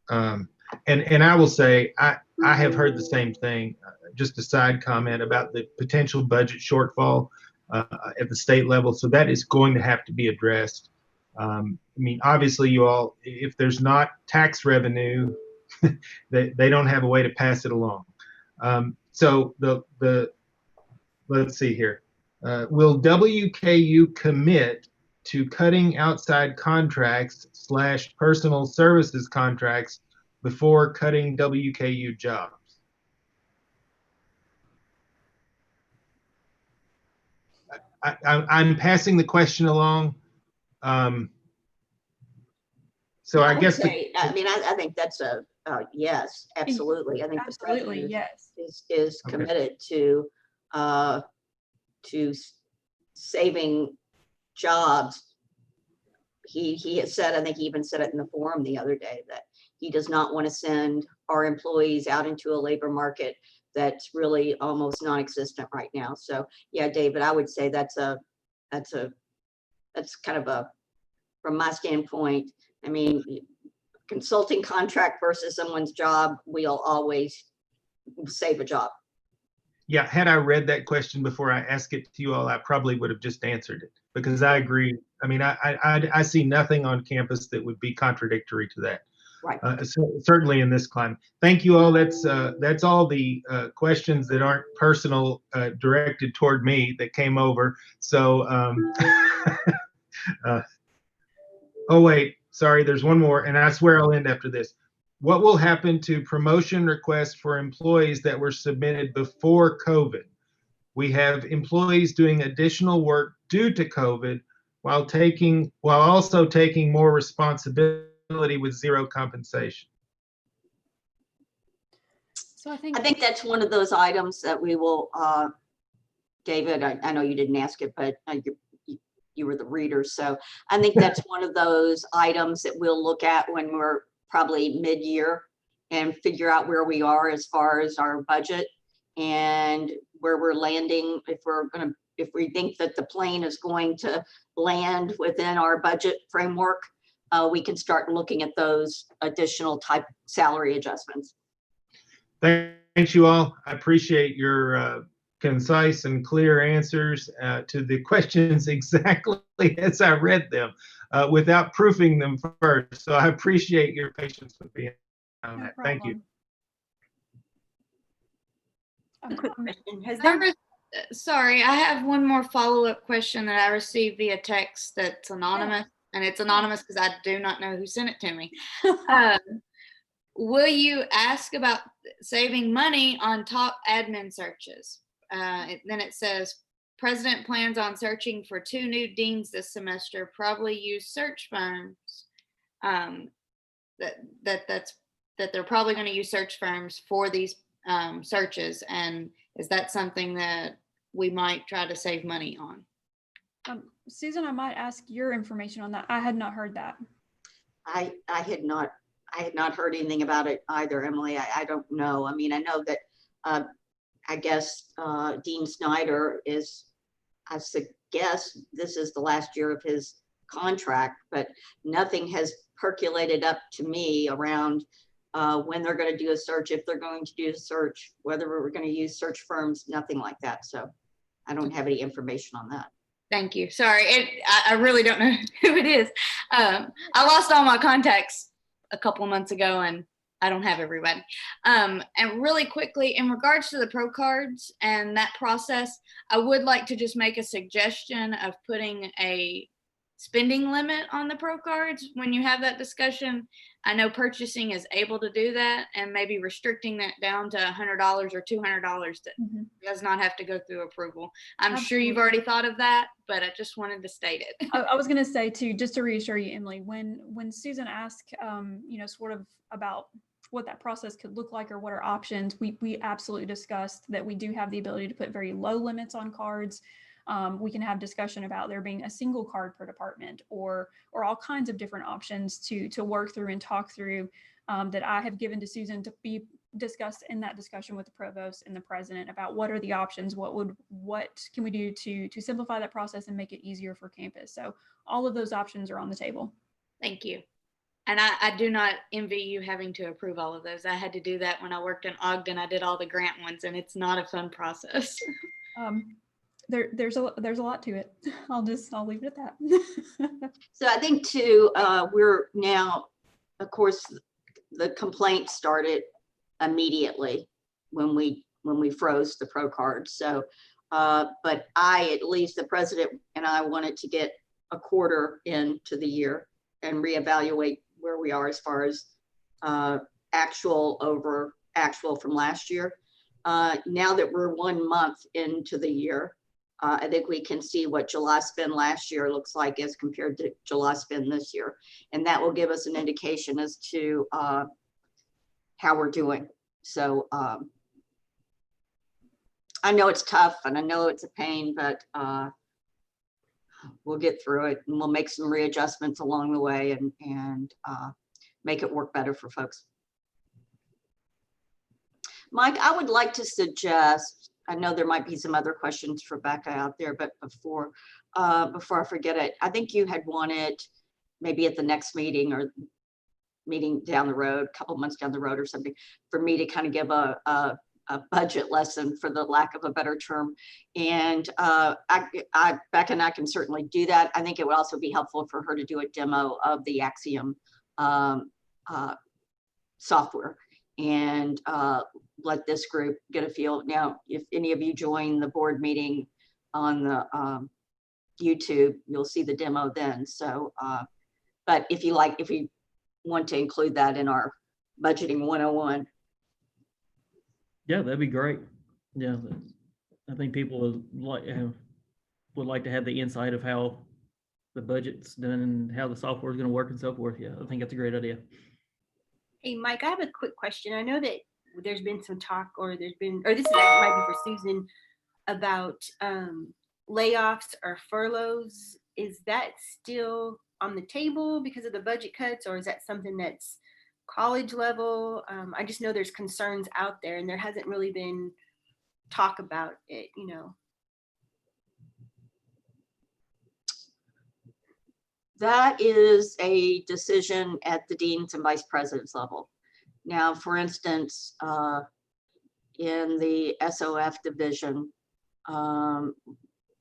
and I will say I have heard the same thing. Just a side comment about the potential budget shortfall at the state level. So that is going to have to be addressed. I mean, obviously, you all, if there's not tax revenue, they don't have a way to pass it along. So let's see here. Will WKU commit to cutting outside contracts / personal services contracts before cutting WKU jobs? I'm passing the question along. So I guess I think that's a yes, absolutely. I think absolutely, the yes, is committed to saving jobs. He has said, I think he even said it in the forum the other day, that he does not want to send our employees out into a labor market that's really almost non-existent right now. So yeah, David, I would say that's a that's kind of from my standpoint, I mean, consulting contract versus someone's job, we'll always save a job. Yeah, had I read that question before I asked it to you all, I probably would have just answered it, because I agree. I mean, I see nothing on campus that would be contradictory to that. Right. Certainly in this climate. Thank you all. That's all the questions that aren't personal directed toward me that came over. So, oh wait, sorry, there's one more, and I swear I'll end after this. What will happen to promotion requests for employees that were submitted before COVID? We have employees doing additional work due to COVID while also taking more responsibility with zero compensation. So I think that's one of those items that we will, David, I know you didn't ask it, but you were the reader. So I think that's one of those items that we'll look at when we're probably mid-year and figure out where we are as far as our budget and where we're landing. If we think that the plane is going to land within our budget framework, we can start looking at those additional type salary adjustments. Thanks you all. I appreciate your concise and clear answers to the questions exactly as I read them without proofing them first. So I appreciate your patience with me on that. Thank you. Sorry, I have one more follow-up question that I received via text that's anonymous, and it's anonymous because I do not know who sent it to me. Will you ask about saving money on top admin searches? Then it says, President plans on searching for 2 new deans this semester, probably use search firms. That they're probably going to use search firms for these searches. And is that something that we might try to save money on? Susan, I might ask your information on that. I had not heard that. I had not heard anything about it either, Emily. I don't know. I mean, I know that I guess Dean Snyder is, I guess this is the last year of his contract, but nothing has percolated up to me around when they're going to do a search, if they're going to do a search, whether we're going to use search firms, nothing like that. So I don't have any information on that. Thank you. Sorry, I really don't know who it is. I lost all my contacts a couple of months ago, and I don't have everybody. And really quickly, in regards to the pro cards and that process, I would like to just make a suggestion of putting a spending limit on the pro cards when you have that discussion. I know purchasing is able to do that, and maybe restricting that down to $100 or $200 that does not have to go through approval. I'm sure you've already thought of that, but I just wanted to state it. I was going to say too, just to reassure you, Emily, when Susan asked, sort of about what that process could look like or what are options, we absolutely discussed that we do have the ability to put very low limits on cards. We can have discussion about there being a single card per department or all kinds of different options to work through and talk through that I have given to Susan to be discussed in that discussion with the provost and the president about what are the options, what can we do to simplify that process and make it easier for campus. So all of those options are on the table. Thank you. And I do not envy you having to approve all of those. I had to do that when I worked in Ogden. I did all the grant ones, and it's not a fun process. There's a lot to it. I'll leave it at that. So I think too, we're now, of course, the complaint started immediately when we froze the pro cards. So, but at least the president and I wanted to get a quarter into the year and reevaluate where we are as far as actual over actual from last year. Now that we're 1 month into the year, I think we can see what July spend last year looks like as compared to July spend this year. And that will give us an indication as to how we're doing. So I know it's tough and I know it's a pain, but we'll get through it and we'll make some readjustments along the way and make it work better for folks. Mike, I would like to suggest I know there might be some other questions for Becca out there, but before I forget it, I think you had wanted maybe at the next meeting or meeting down the road, a couple months down the road or something, for me to kind of give a budget lesson, for the lack of a better term. And Becca and I can certainly do that. I think it would also be helpful for her to do a demo of the Axiom software and let this group get a feel. Now, if any of you join the board meeting on the YouTube, you'll see the demo then. So, but if you want to include that in our budgeting 101. Yeah, that'd be great. Yeah, I think people would like to have the insight of how the budget's done and how the software is going to work and so forth. Yeah, I think that's a great idea. Hey, Mike, I have a quick question. I know that there's been some talk, or this might be for Susan, about layoffs or furloughs. Is that still on the table because of the budget cuts, or is that something that's college level? I just know there's concerns out there, and there hasn't really been talk about it, you know. That is a decision at the deans and vice presidents level. Now, for instance, in the SOF division,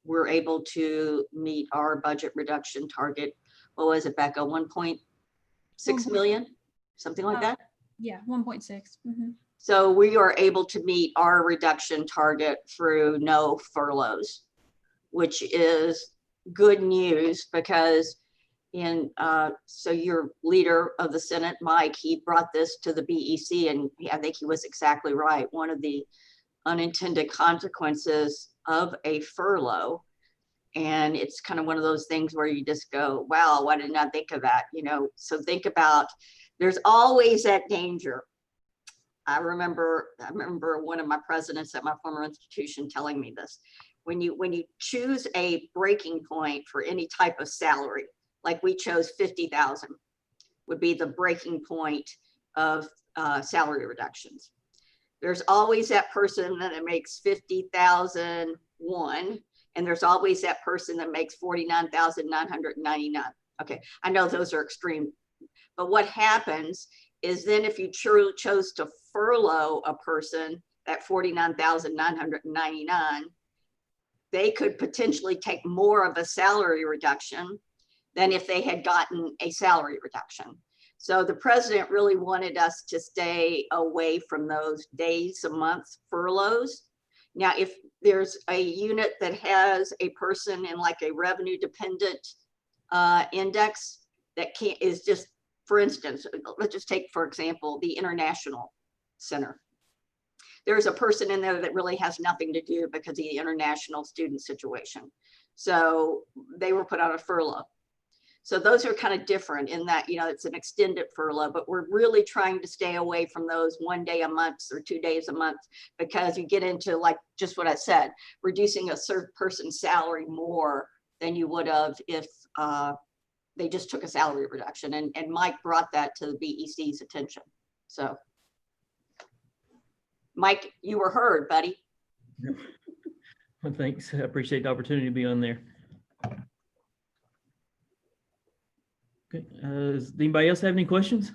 we're able to meet our budget reduction target. What was it, Becca? 1.6 million, something like that? Yeah, 1.6. Mm-hmm. So we are able to meet our reduction target through no furloughs, which is good news, because so your leader of the Senate, Mike, he brought this to the BEC, and I think he was exactly right. One of the unintended consequences of a furlough, and it's kind of one of those things where you just go, wow, why didn't I think of that? You know, so think about, there's always that danger. I remember one of my presidents at my former institution telling me this. When you choose a breaking point for any type of salary, like we chose 50,000 would be the breaking point of salary reductions. There's always that person that makes 50,001, and there's always that person that makes 49,999. Okay, I know those are extreme, but what happens is then if you chose to furlough a person at 49,999, they could potentially take more of a salary reduction than if they had gotten a salary reduction. So the president really wanted us to stay away from those days a month furloughs. Now, if there's a unit that has a person in like a revenue dependent index that is just, for instance, let's just take, for example, the International Center. There's a person in there that really has nothing to do because of the international student situation. So they were put on a furlough. So those are kind of different in that, you know, it's an extended furlough, but we're really trying to stay away from those 1 day a month or 2 days a month, because you get into, like just what I said, reducing a certain person's salary more than you would have if they just took a salary reduction. And Mike brought that to the BEC's attention. So Mike, you were heard, buddy. Well, thanks. I appreciate the opportunity to be on there. Okay. Does anybody else have any questions?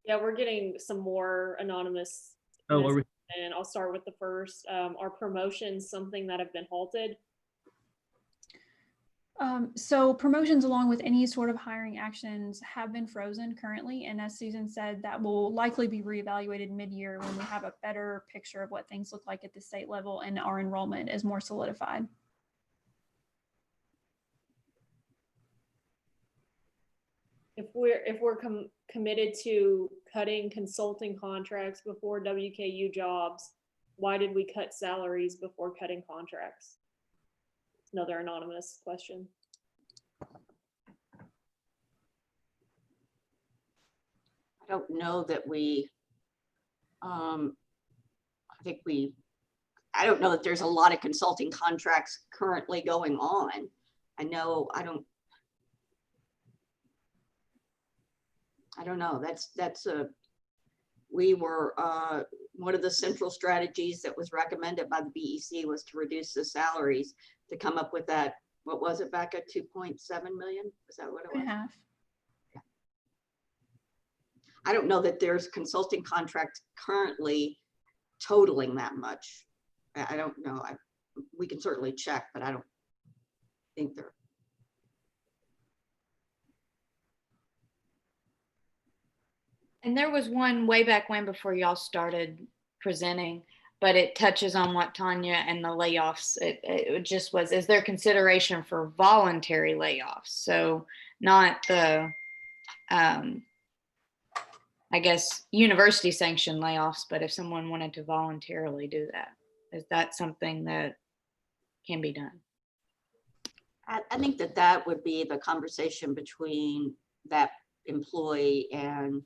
Yeah, we're getting some more anonymous. Oh, are we? And I'll start with the first. Are promotions something that have been halted? So promotions, along with any sort of hiring actions, have been frozen currently. And as Susan said, that will likely be reevaluated mid-year when we have a better picture of what things look like at the state level and our enrollment is more solidified. If we're committed to cutting consulting contracts before WKU jobs, why did we cut salaries before cutting contracts? Another anonymous question. I don't know that we, I don't know that there's a lot of consulting contracts currently going on. I don't know. We were one of the central strategies that was recommended by the BEC was to reduce the salaries to come up with that, what was it, back at 2.7 million? Was that what it was? I don't know that there's consulting contracts currently totaling that much. I don't know. We can certainly check, but I don't think there. And there was one way back when before y'all started presenting, but it touches on what Tanya and the layoffs. It just was, is there consideration for voluntary layoffs? So not the, I guess, university sanctioned layoffs, but if someone wanted to voluntarily do that, is that something that can be done? I think that would be the conversation between that employee and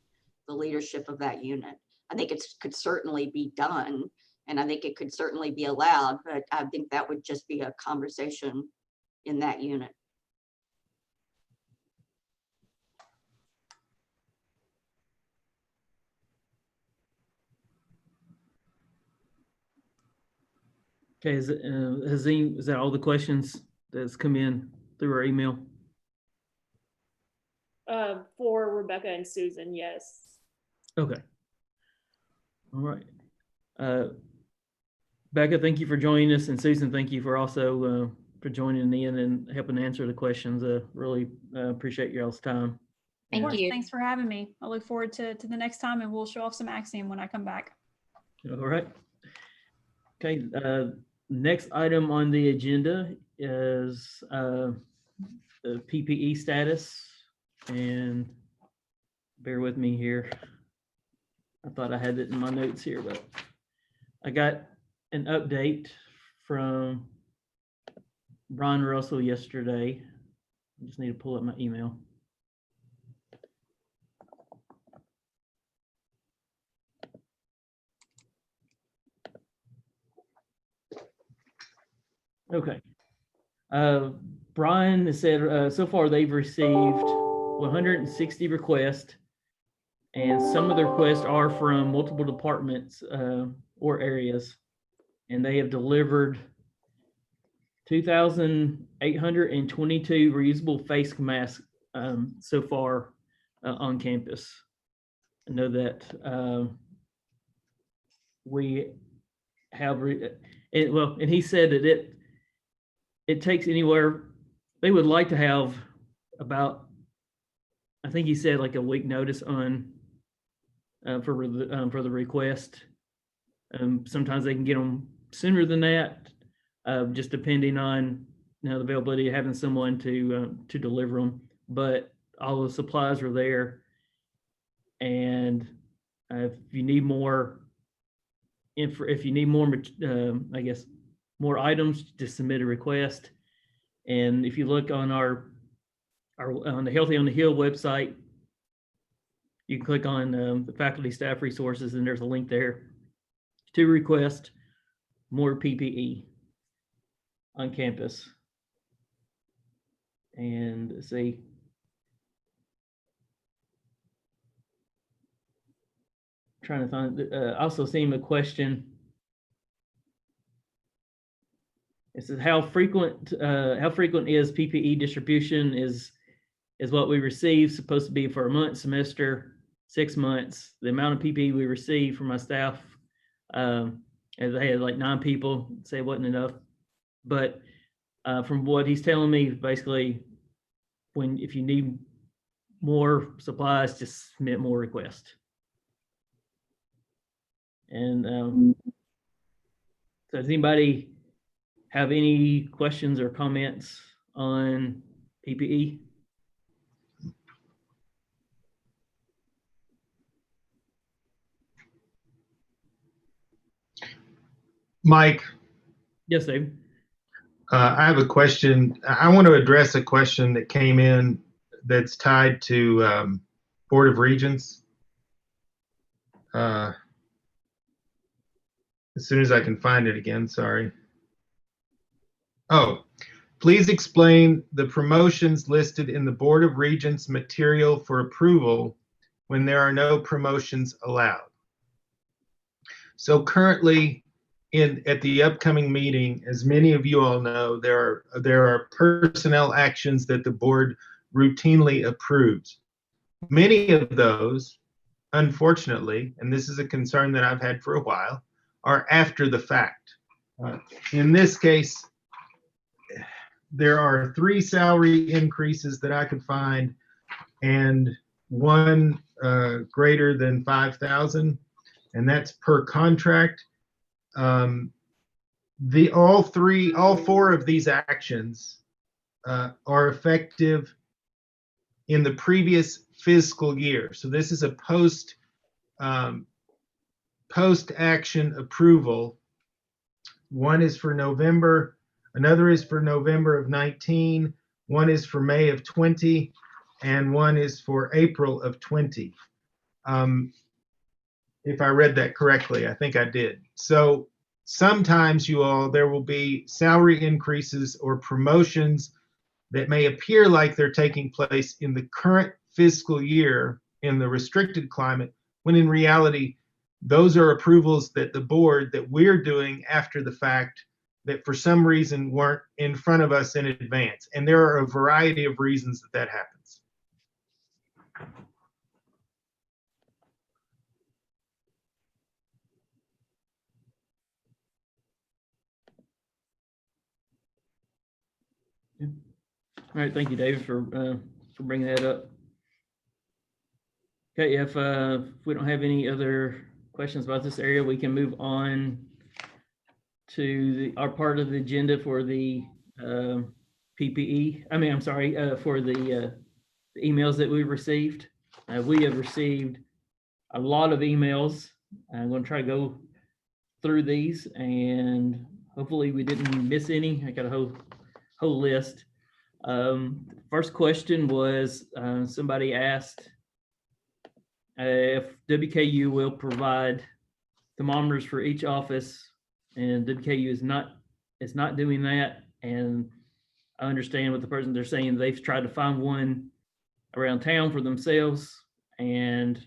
the leadership of that unit. I think it could certainly be done, and I think it could certainly be allowed, but I think that would just be a conversation in that unit. Okay, Hazim, is that all the questions that's come in through our email? For Rebecca and Susan, yes. Okay. All right. Becca, thank you for joining us, and Susan, thank you for also for joining in and helping answer the questions. Really appreciate y'all's time. Thank you. Thanks for having me. I look forward to the next time, and we'll show off some Axiom when I come back. All right. Okay. Next item on the agenda is the PPE status, and bear with me here. I thought I had it in my notes here, but I got an update from Brian Russell yesterday. I just need to pull up my email. Okay. Brian has said so far they've received 160 requests, and some of the requests are from multiple departments or areas, and they have delivered 2,822 reusable face masks so far on campus. I know that we have, and he said that it takes anywhere, they would like to have about, I think he said like a week notice on for the request. Sometimes they can get them sooner than that, just depending on the availability of having someone to deliver them. But all the supplies are there, and if you need more, if you need more, I guess more items, just submit a request. And if you look on our on the Healthy on the Hill website, you can click on the faculty staff resources, and there's a link there to request more PPE on campus. And let's see. Trying to find, also seeing a question. It says, how frequent is PPE distribution? Is what we receive supposed to be for a month, semester, 6 months? The amount of PPE we receive from my staff, as I had like 9 people, say it wasn't enough. But from what he's telling me, basically, if you need more supplies, just submit more requests. And so does anybody have any questions or comments on PPE? Mike. Yes, Dave. I have a question. I want to address a question that came in that's tied to Board of Regents. As soon as I can find it again, sorry. Oh, please explain the promotions listed in the Board of Regents material for approval when there are no promotions allowed. So currently, at the upcoming meeting, as many of you all know, there are personnel actions that the board routinely approves. Many of those, unfortunately, and this is a concern that I've had for a while, are after the fact. In this case, there are 3 salary increases that I could find, and one greater than 5,000, and that's per contract. All 4 of these actions are effective in the previous fiscal year. So this is a post-action approval. One is for November, another is for November of 19, one is for May of 20, and one is for April of 20. If I read that correctly, I think I did. So sometimes, you all, there will be salary increases or promotions that may appear like they're taking place in the current fiscal year in the restricted climate, when in reality, those are approvals that the board, that we're doing after the fact, that for some reason weren't in front of us in advance. And there are a variety of reasons that happens. All right, thank you, David, for bringing that up. Okay, if we don't have any other questions about this area, we can move on to our part of the agenda for the PPE. For the emails that we received. We have received a lot of emails. I'm going to try to go through these, and hopefully we didn't miss any. I got a whole list. First question was somebody asked if WKU will provide thermometers for each office, and WKU is not doing that. And I understand what the person they're saying. They've tried to find one around town for themselves, and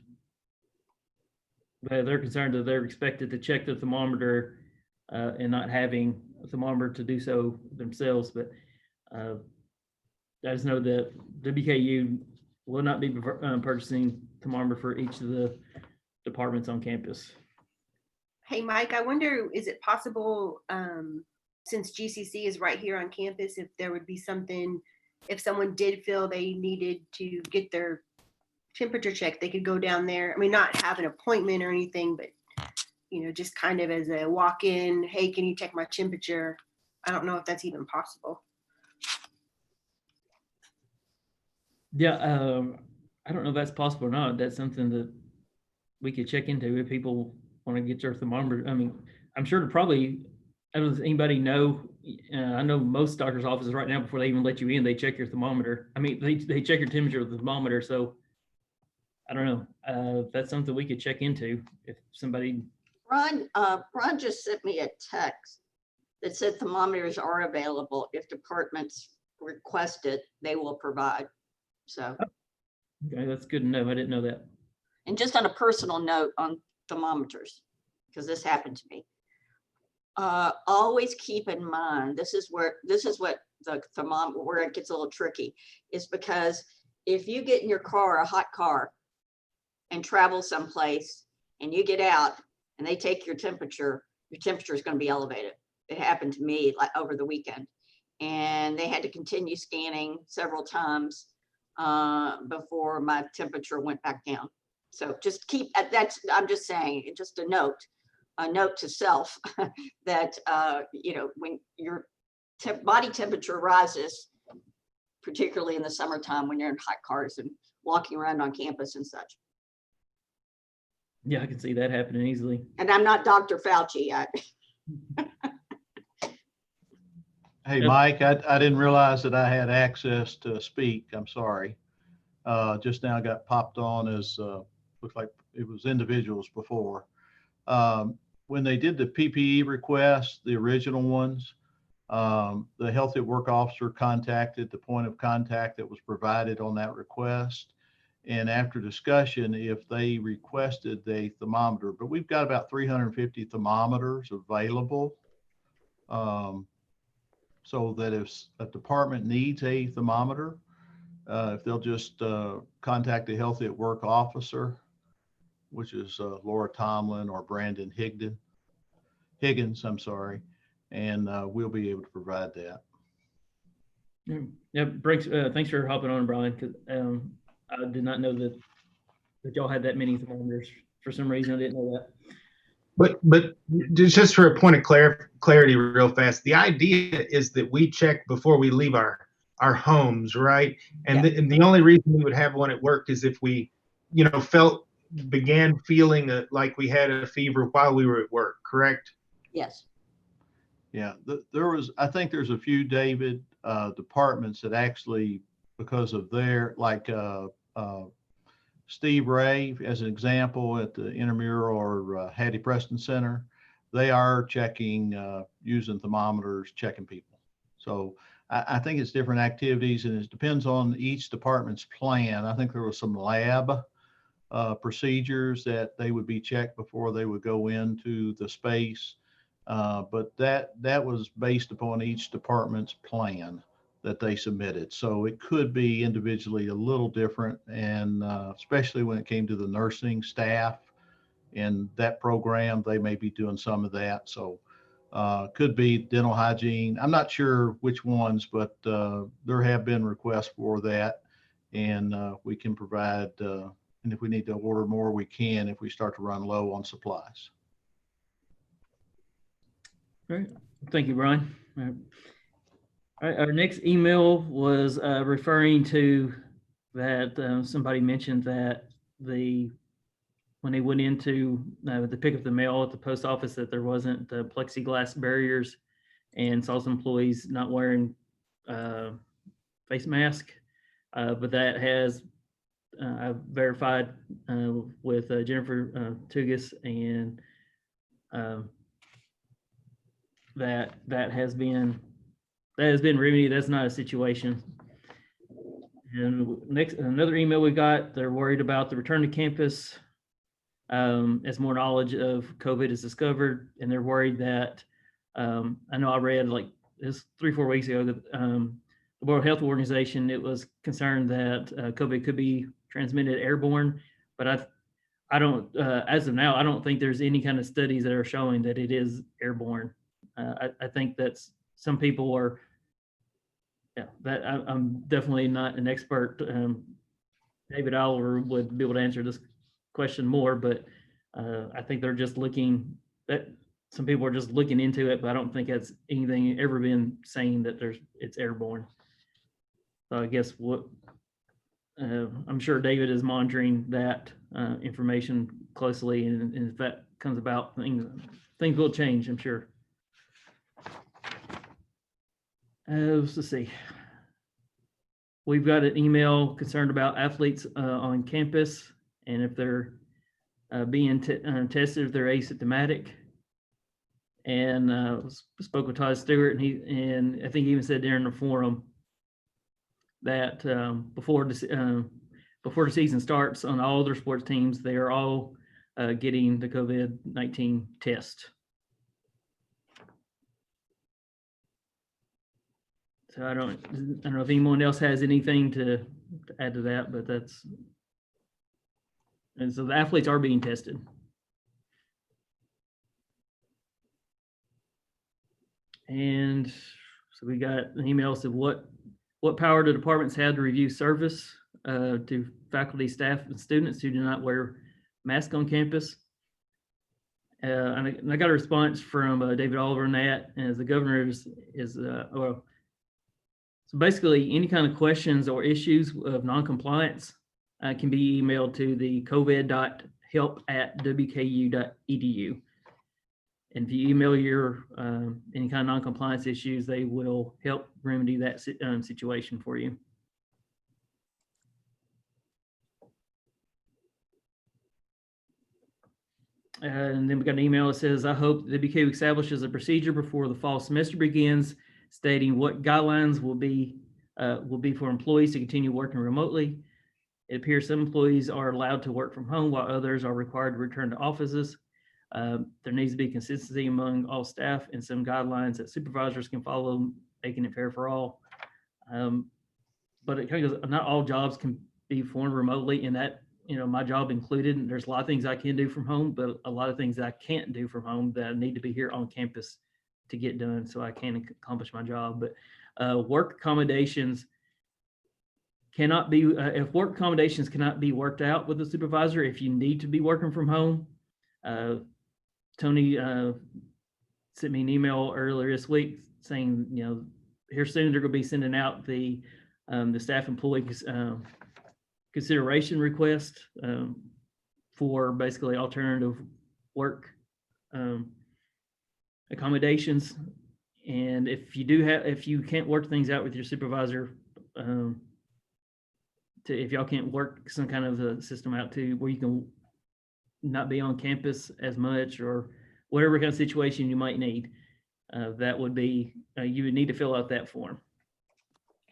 they're concerned that they're expected to check the thermometer and not having a thermometer to do so themselves. But I just know that WKU will not be purchasing thermometer for each of the departments on campus. Hey, Mike, I wonder, is it possible, since GCC is right here on campus, if there would be something, if someone did feel they needed to get their temperature checked, they could go down there? I mean, not have an appointment or anything, but, just kind of as a walk-in, hey, can you check my temperature? I don't know if that's even possible. Yeah, I don't know if that's possible or not. That's something that we could check into if people want to get their thermometer. I mean, I'm sure does anybody know? I know most doctors' offices right now, before they even let you in, they check your thermometer. I mean, they check your temperature with the thermometer. So I don't know. That's something we could check into if somebody. Ron just sent me a text that said thermometers are available. If departments request it, they will provide. So. Okay, that's good to know. I didn't know that. And just on a personal note on thermometers, because this happened to me. Always keep in mind, this is what the thermometer, where it gets a little tricky, is because if you get in your car, a hot car, and travel someplace, and you get out and they take your temperature is going to be elevated. It happened to me over the weekend, and they had to continue scanning several times before my temperature went back down. So just keep I'm just saying, just a note to self that, when your body temperature rises, particularly in the summertime when you're in hot cars and walking around on campus and such. Yeah, I can see that happening easily. And I'm not Dr. Fauci. Hey, Mike, I didn't realize that I had access to speak. I'm sorry. Just now got popped on as, looks like it was individuals before. When they did the PPE request, the original ones, the health at work officer contacted the point of contact that was provided on that request. and after discussion, if they requested the thermometer, but we've got about 350 thermometers available. So that if a department needs a thermometer, if they'll just contact the Healthy at Work officer, which is Laura Tomlin or Brandon Higgins, I'm sorry, and we'll be able to provide that. Yeah, Briggs, thanks for hopping on, Brian, because I did not know that y'all had that many thermometers. For some reason, I didn't know that. But just for a point of clarity real fast, the idea is that we check before we leave our homes, right? And, and the only reason we would have one at work is if we, began feeling like we had a fever while we were at work, correct? Yes. Yeah, I think there's a few, David, departments that actually, because of their, like Steve Ray, as an example, at the Intramural or Hattie Preston Center, they are checking, using thermometers, checking people. So I think it's different activities, and it depends on each department's plan. I think there was some lab procedures that they would be checked before they would go into the space. But that was based upon each department's plan that they submitted. So it could be individually a little different, and especially when it came to the nursing staff in that program, they may be doing some of that. So could be dental hygiene. I'm not sure which ones, but there have been requests for that, and we can provide, and if we need to order more, we can if we start to run low on supplies. Great. Thank you, Brian. All right, our next email was referring to that somebody mentioned that when they went into to pick up the mail at the post office, that there wasn't the plexiglass barriers, and saw some employees not wearing face mask. But that has I've verified with Jennifer Tugas, and that has been remedied. That's not a situation. And next, another email we got, they're worried about the return to campus as more knowledge of COVID is discovered, and they're worried that I know I read like this 3-4 weeks ago that the World Health Organization, it was concerned that COVID could be transmitted airborne, but I don't as of now, I don't think there's any kind of studies that are showing that it is airborne. I think that's some people are, that I'm definitely not an expert. David Oliver would be able to answer this question more, but I think they're just looking, that some people are just looking into it, but I don't think that's anything ever been saying that it's airborne. So I guess I'm sure David is monitoring that information closely, and if that comes about, things will change, I'm sure. Let's see. We've got an email concerned about athletes on campus, and if they're being tested, if they're asymptomatic. And spoke with Todd Stewart, and I think he even said during the forum that before the season starts, on all their sports teams, they are all getting the COVID-19 test. So I don't know if anyone else has anything to add to that, but and so the athletes are being tested. And so we got an email that said, what power do departments have to review service to faculty, staff, and students who do not wear masks on campus? And I got a response from David Oliver on that, as the governor well, so basically any kind of questions or issues of non-compliance can be emailed to the covid.help@wku.edu. And if you email your any kind of non-compliance issues, they will help remedy that situation for you. And then we got an email that says, I hope the WKU establishes a procedure before the fall semester begins, stating what guidelines will be for employees to continue working remotely. It appears some employees are allowed to work from home while others are required to return to offices. There needs to be consistency among all staff and some guidelines that supervisors can follow, making it fair for all. But it kind of goes, not all jobs can be performed remotely, and that, my job included. And there's a lot of things I can do from home, but a lot of things that I can't do from home that I need to be here on campus to get done so I can accomplish my job. But work accommodations cannot be, if work accommodations cannot be worked out with the supervisor, if you need to be working from home. Tony sent me an email earlier this week saying, here soon they're going to be sending out the staff employees consideration request for basically alternative work accommodations. And if you can't work things out with your supervisor, if y'all can't work some kind of a system out to where you can not be on campus as much, or whatever kind of situation you might need, that would be, you would need to fill out that form.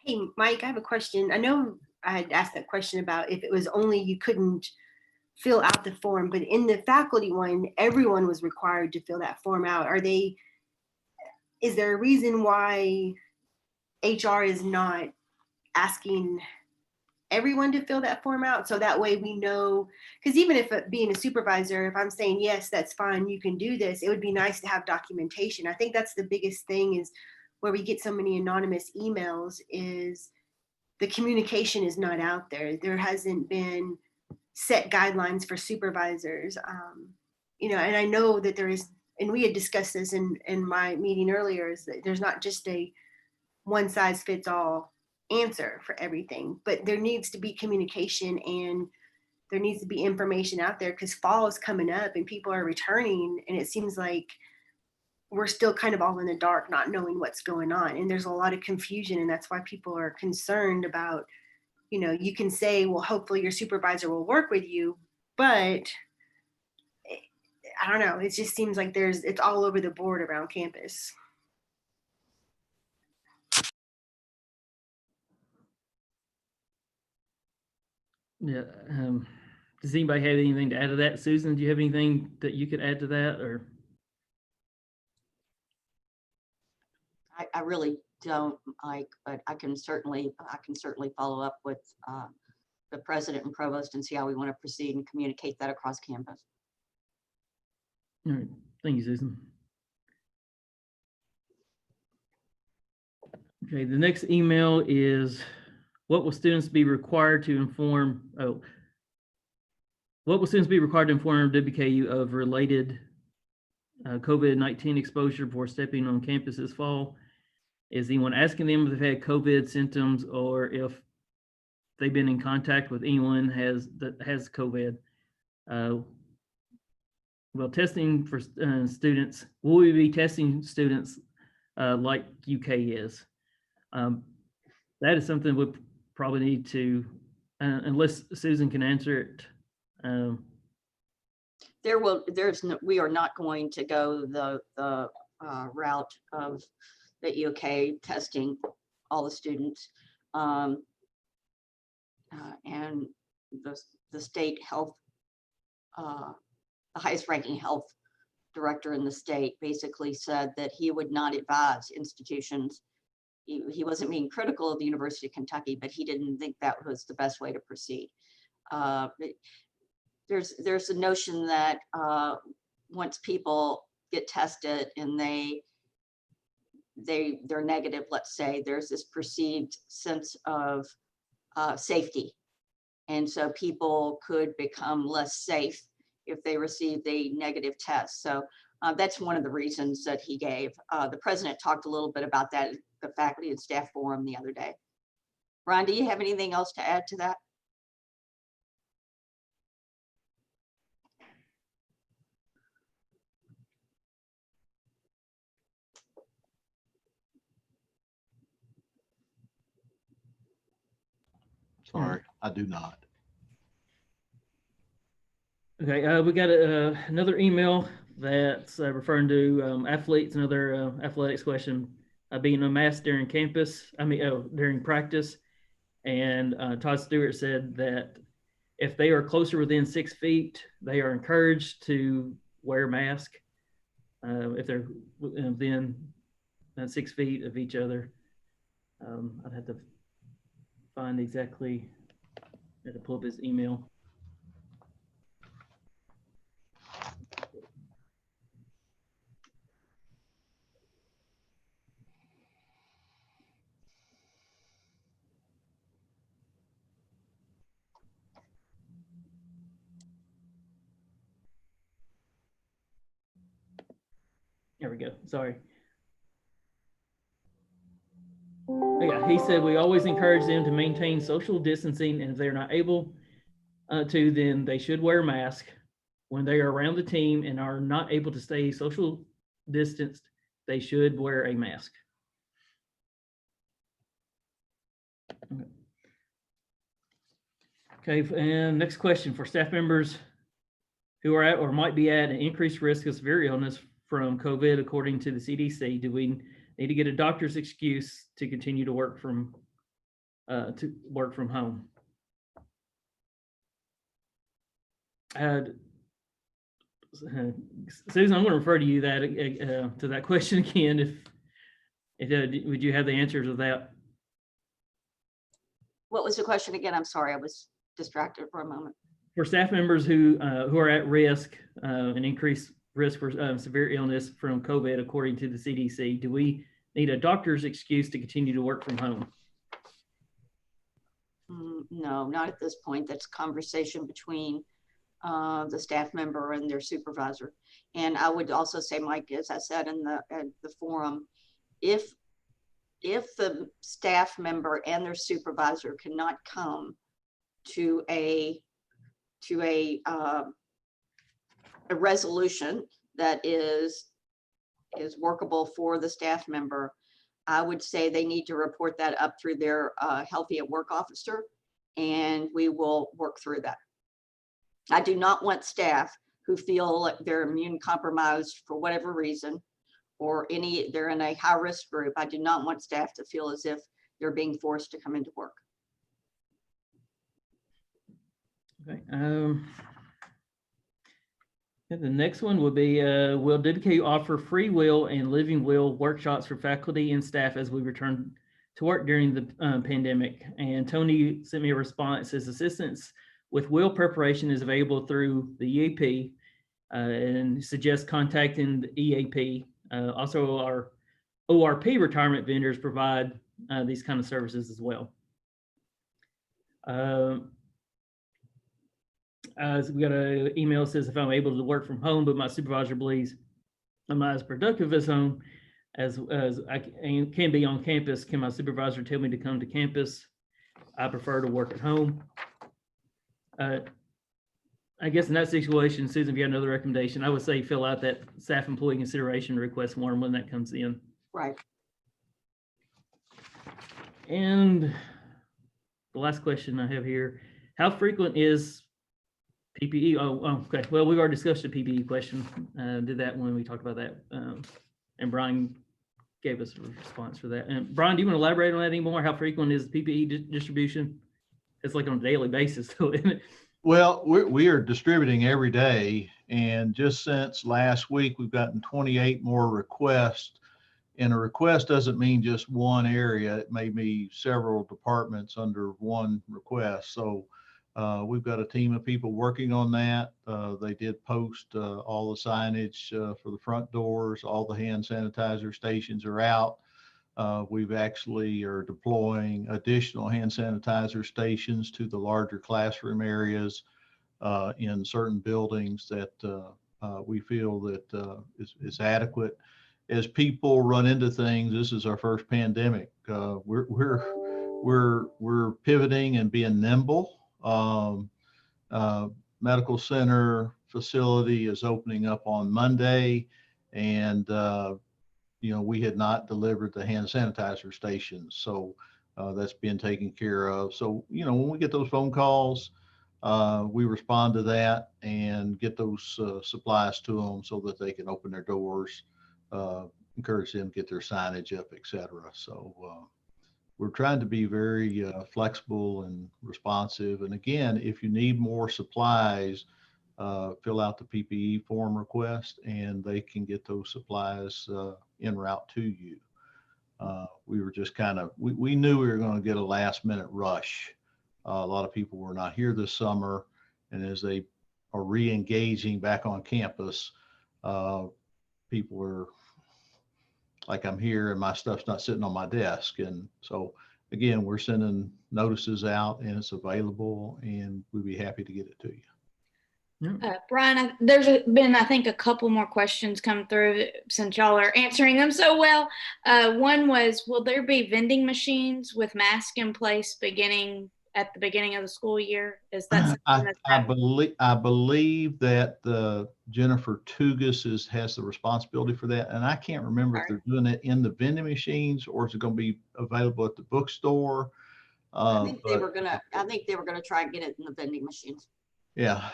Hey, Mike, I have a question. I know I had asked that question about if it was only you couldn't fill out the form, but in the faculty one, everyone was required to fill that form out. Is there a reason why HR is not asking everyone to fill that form out, so that way we know? Because even if being a supervisor, if I'm saying, yes, that's fine, you can do this, it would be nice to have documentation. I think that's the biggest thing, is where we get so many anonymous emails, is the communication is not out there. There hasn't been set guidelines for supervisors. And I know that there is, and we had discussed this in my meeting earlier, is that there's not just a one size fits all answer for everything, but there needs to be communication and there needs to be information out there, because fall is coming up and people are returning, and it seems like we're still kind of all in the dark, not knowing what's going on. And there's a lot of confusion, and that's why people are concerned about, you can say, well, hopefully your supervisor will work with you, but I don't know. It just seems like it's all over the board around campus. Yeah. Does anybody have anything to add to that? Susan, do you have anything that you could add to that, or? I really don't, Mike, but I can certainly follow up with the president and provost and see how we want to proceed and communicate that across campus. All right. Thank you, Susan. Okay, the next email is, what will students be required to inform? What will students be required to inform WKU of related COVID-19 exposure before stepping on campus this fall? Is anyone asking them if they've had COVID symptoms, or if they've been in contact with anyone that has COVID? Well, testing for students, will we be testing students like UK is? That is something we probably need to, unless Susan can answer it. We are not going to go the route of the UK testing all the students. And the state health, the highest ranking health director in the state basically said that he would not advise institutions. He wasn't being critical of the University of Kentucky, but he didn't think that was the best way to proceed. There's a notion that once people get tested and they're negative, let's say, there's this perceived sense of safety. And so people could become less safe if they receive a negative test. So that's one of the reasons that he gave. The president talked a little bit about that at the faculty and staff forum the other day. Ron, do you have anything else to add to that? Sorry, I do not. Okay, we got another email that's referring to athletes, another athletics question, being unmasked during during practice. And Todd Stewart said that If they are closer within 6 feet, they are encouraged to wear a mask. If they're within 6 feet of each other, I'd have to find exactly, I had to pull up his email. There we go. Sorry. Yeah, he said we always encourage them to maintain social distancing, and if they're not able to, then they should wear a mask when they are around the team and are not able to stay social distanced. They should wear a mask. Okay, and next question for staff members who are at or might be at an increased risk of severe illness from COVID, according to the CDC. Do we need to get a doctor's excuse to continue to work from home? Susan, I'm going to refer to you to that question again. If would you have the answer to that? What was the question again? I'm sorry, I was distracted for a moment. For staff members who are at risk, an increased risk for severe illness from COVID, according to the CDC, do we need a doctor's excuse to continue to work from home? No, not at this point. That's conversation between the staff member and their supervisor. And I would also say, Mike, as I said in the forum, if the staff member and their supervisor cannot come to a resolution that is workable for the staff member, I would say they need to report that up through their healthy at work officer, and we will work through that. I do not want staff who feel like they're immune compromised for whatever reason, or they're in a high risk group. I do not want staff to feel as if they're being forced to come into work. Okay. The next one would be, will WKU offer free will and living will workshops for faculty and staff as we return to work during the pandemic? And Tony sent me a response. Says assistance with will preparation is available through the EAP, and suggests contacting the EAP. Also, our ORP retirement vendors provide these kind of services as well. So we got an email that says, if I'm able to work from home, but my supervisor believes I'm not as productive as home as I can be on campus, can my supervisor tell me to come to campus? I prefer to work at home. I guess in that situation, Susan, if you have another recommendation, I would say fill out that staff employee consideration request form when that comes in. Right. And the last question I have here, how frequent is PPE? Oh, okay. Well, we've already discussed the PPE question. Did that when we talked about that. And Brian gave us a response for that. And Brian, do you want to elaborate on that anymore? How frequent is PPE distribution? It's like on a daily basis, isn't it? Well, we are distributing every day, and just since last week, we've gotten 28 more requests. And a request doesn't mean just one area. It may be several departments under one request. So we've got a team of people working on that. They did post all the signage for the front doors. All the hand sanitizer stations are out. We've actually are deploying additional hand sanitizer stations to the larger classroom areas in certain buildings that we feel that is adequate. As people run into things, this is our first pandemic. We're pivoting and being nimble. Medical center facility is opening up on Monday, and we had not delivered the hand sanitizer stations, so that's being taken care of. So when we get those phone calls, we respond to that and get those supplies to them so that they can open their doors, encourage them to get their signage up, etc. So we're trying to be very flexible and responsive. And again, if you need more supplies, fill out the PPE form request and they can get those supplies en route to you. We were just we knew we were going to get a last minute rush. A lot of people were not here this summer. And as they are re-engaging back on campus, people are like, I'm here and my stuff's not sitting on my desk. And so again, we're sending notices out and it's available and we'd be happy to get it to you. Brian, there's been, I think, a couple more questions come through since y'all are answering them so well. One was, will there be vending machines with masks in place at the beginning of the school year? Is that something I believe that Jennifer Tugas has the responsibility for that. And I can't remember if they're doing it in the vending machines or is it going to be available at the bookstore? I think they were gonna try and get it in the vending machines. Yeah,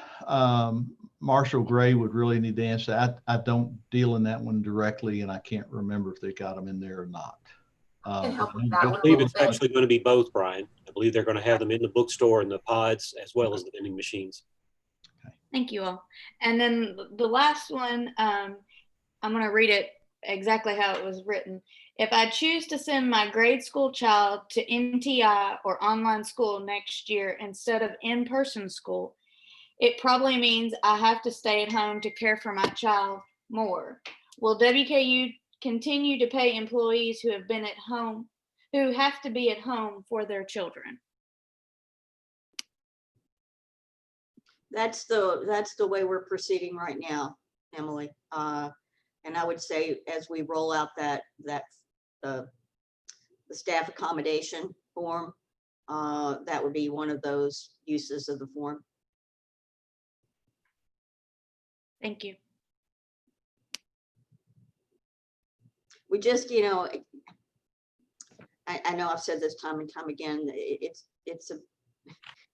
Marshall Gray would really need to answer that. I don't deal in that one directly, and I can't remember if they got them in there or not. Can help with I that one a believe little it's bit. actually going to be both, Brian. I believe they're going to have them in the bookstore and the pods as well as the vending machines. Thank you all. And then the last one, I'm going to read it exactly how it was written. If I choose to send my grade school child to NTI or online school next year instead of in-person school, it probably means I have to stay at home to care for my child more. Will WKU continue to pay employees who have been at home, who have to be at home for their children? That's the way we're proceeding right now, Emily. And I would say as we roll out the staff accommodation form, that would be one of those uses of the form. Thank you. We just, I know I've said this time and time again,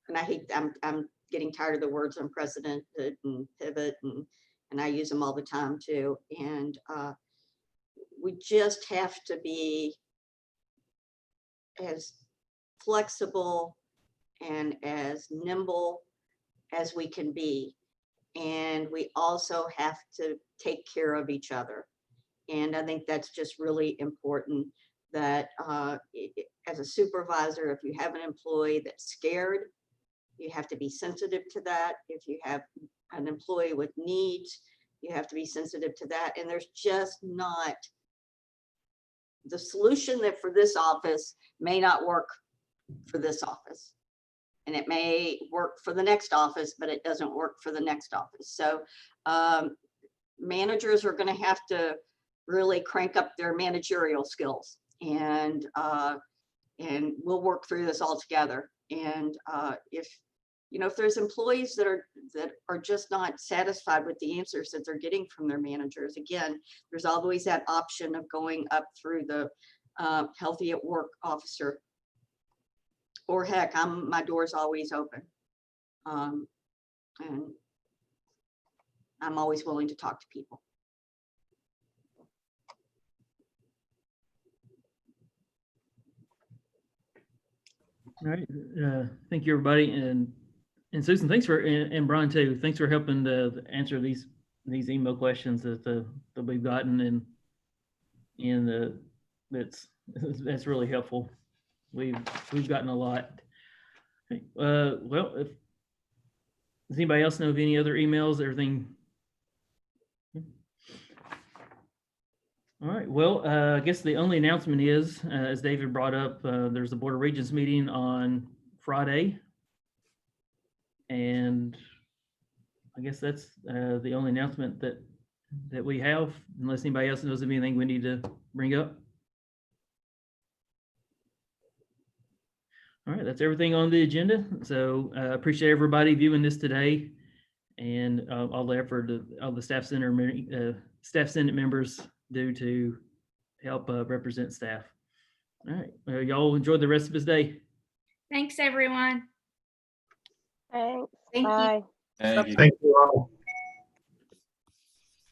and I'm getting tired of the words unprecedented and pivot and I use them all the time too. And we just have to be as flexible and as nimble as we can be. And we also have to take care of each other. And I think that's just really important that as a supervisor, if you have an employee that's scared, you have to be sensitive to that. If you have an employee with needs, you have to be sensitive to that. And there's just not the solution that for this office may not work for this office. And it may work for the next office, but it doesn't work for the next office. So managers are going to have to really crank up their managerial skills, and we'll work through this all together. And if there's employees that are just not satisfied with the answers that they're getting from their managers, again, there's always that option of going up through the healthy at work officer. Or heck, my door's always open. And I'm always willing to talk to people. All right. Thank you, everybody. And Susan, thanks for, and Brian too, thanks for helping to answer these email questions that we've gotten, and that's really helpful. We've gotten a lot. Well, does anybody else know of any other emails? Everything. All right. Well, I guess the only announcement is, as David brought up, there's a Board of Regents meeting on Friday, and I guess that's the only announcement that we have, unless anybody else knows of anything we need to bring up. All right, that's everything on the agenda. So appreciate everybody viewing this today, and all the effort of all the staff senate members do to help represent staff. All right, y'all enjoy the rest of this day. Thanks, everyone. Thanks. Thank Bye. you. Thank you all.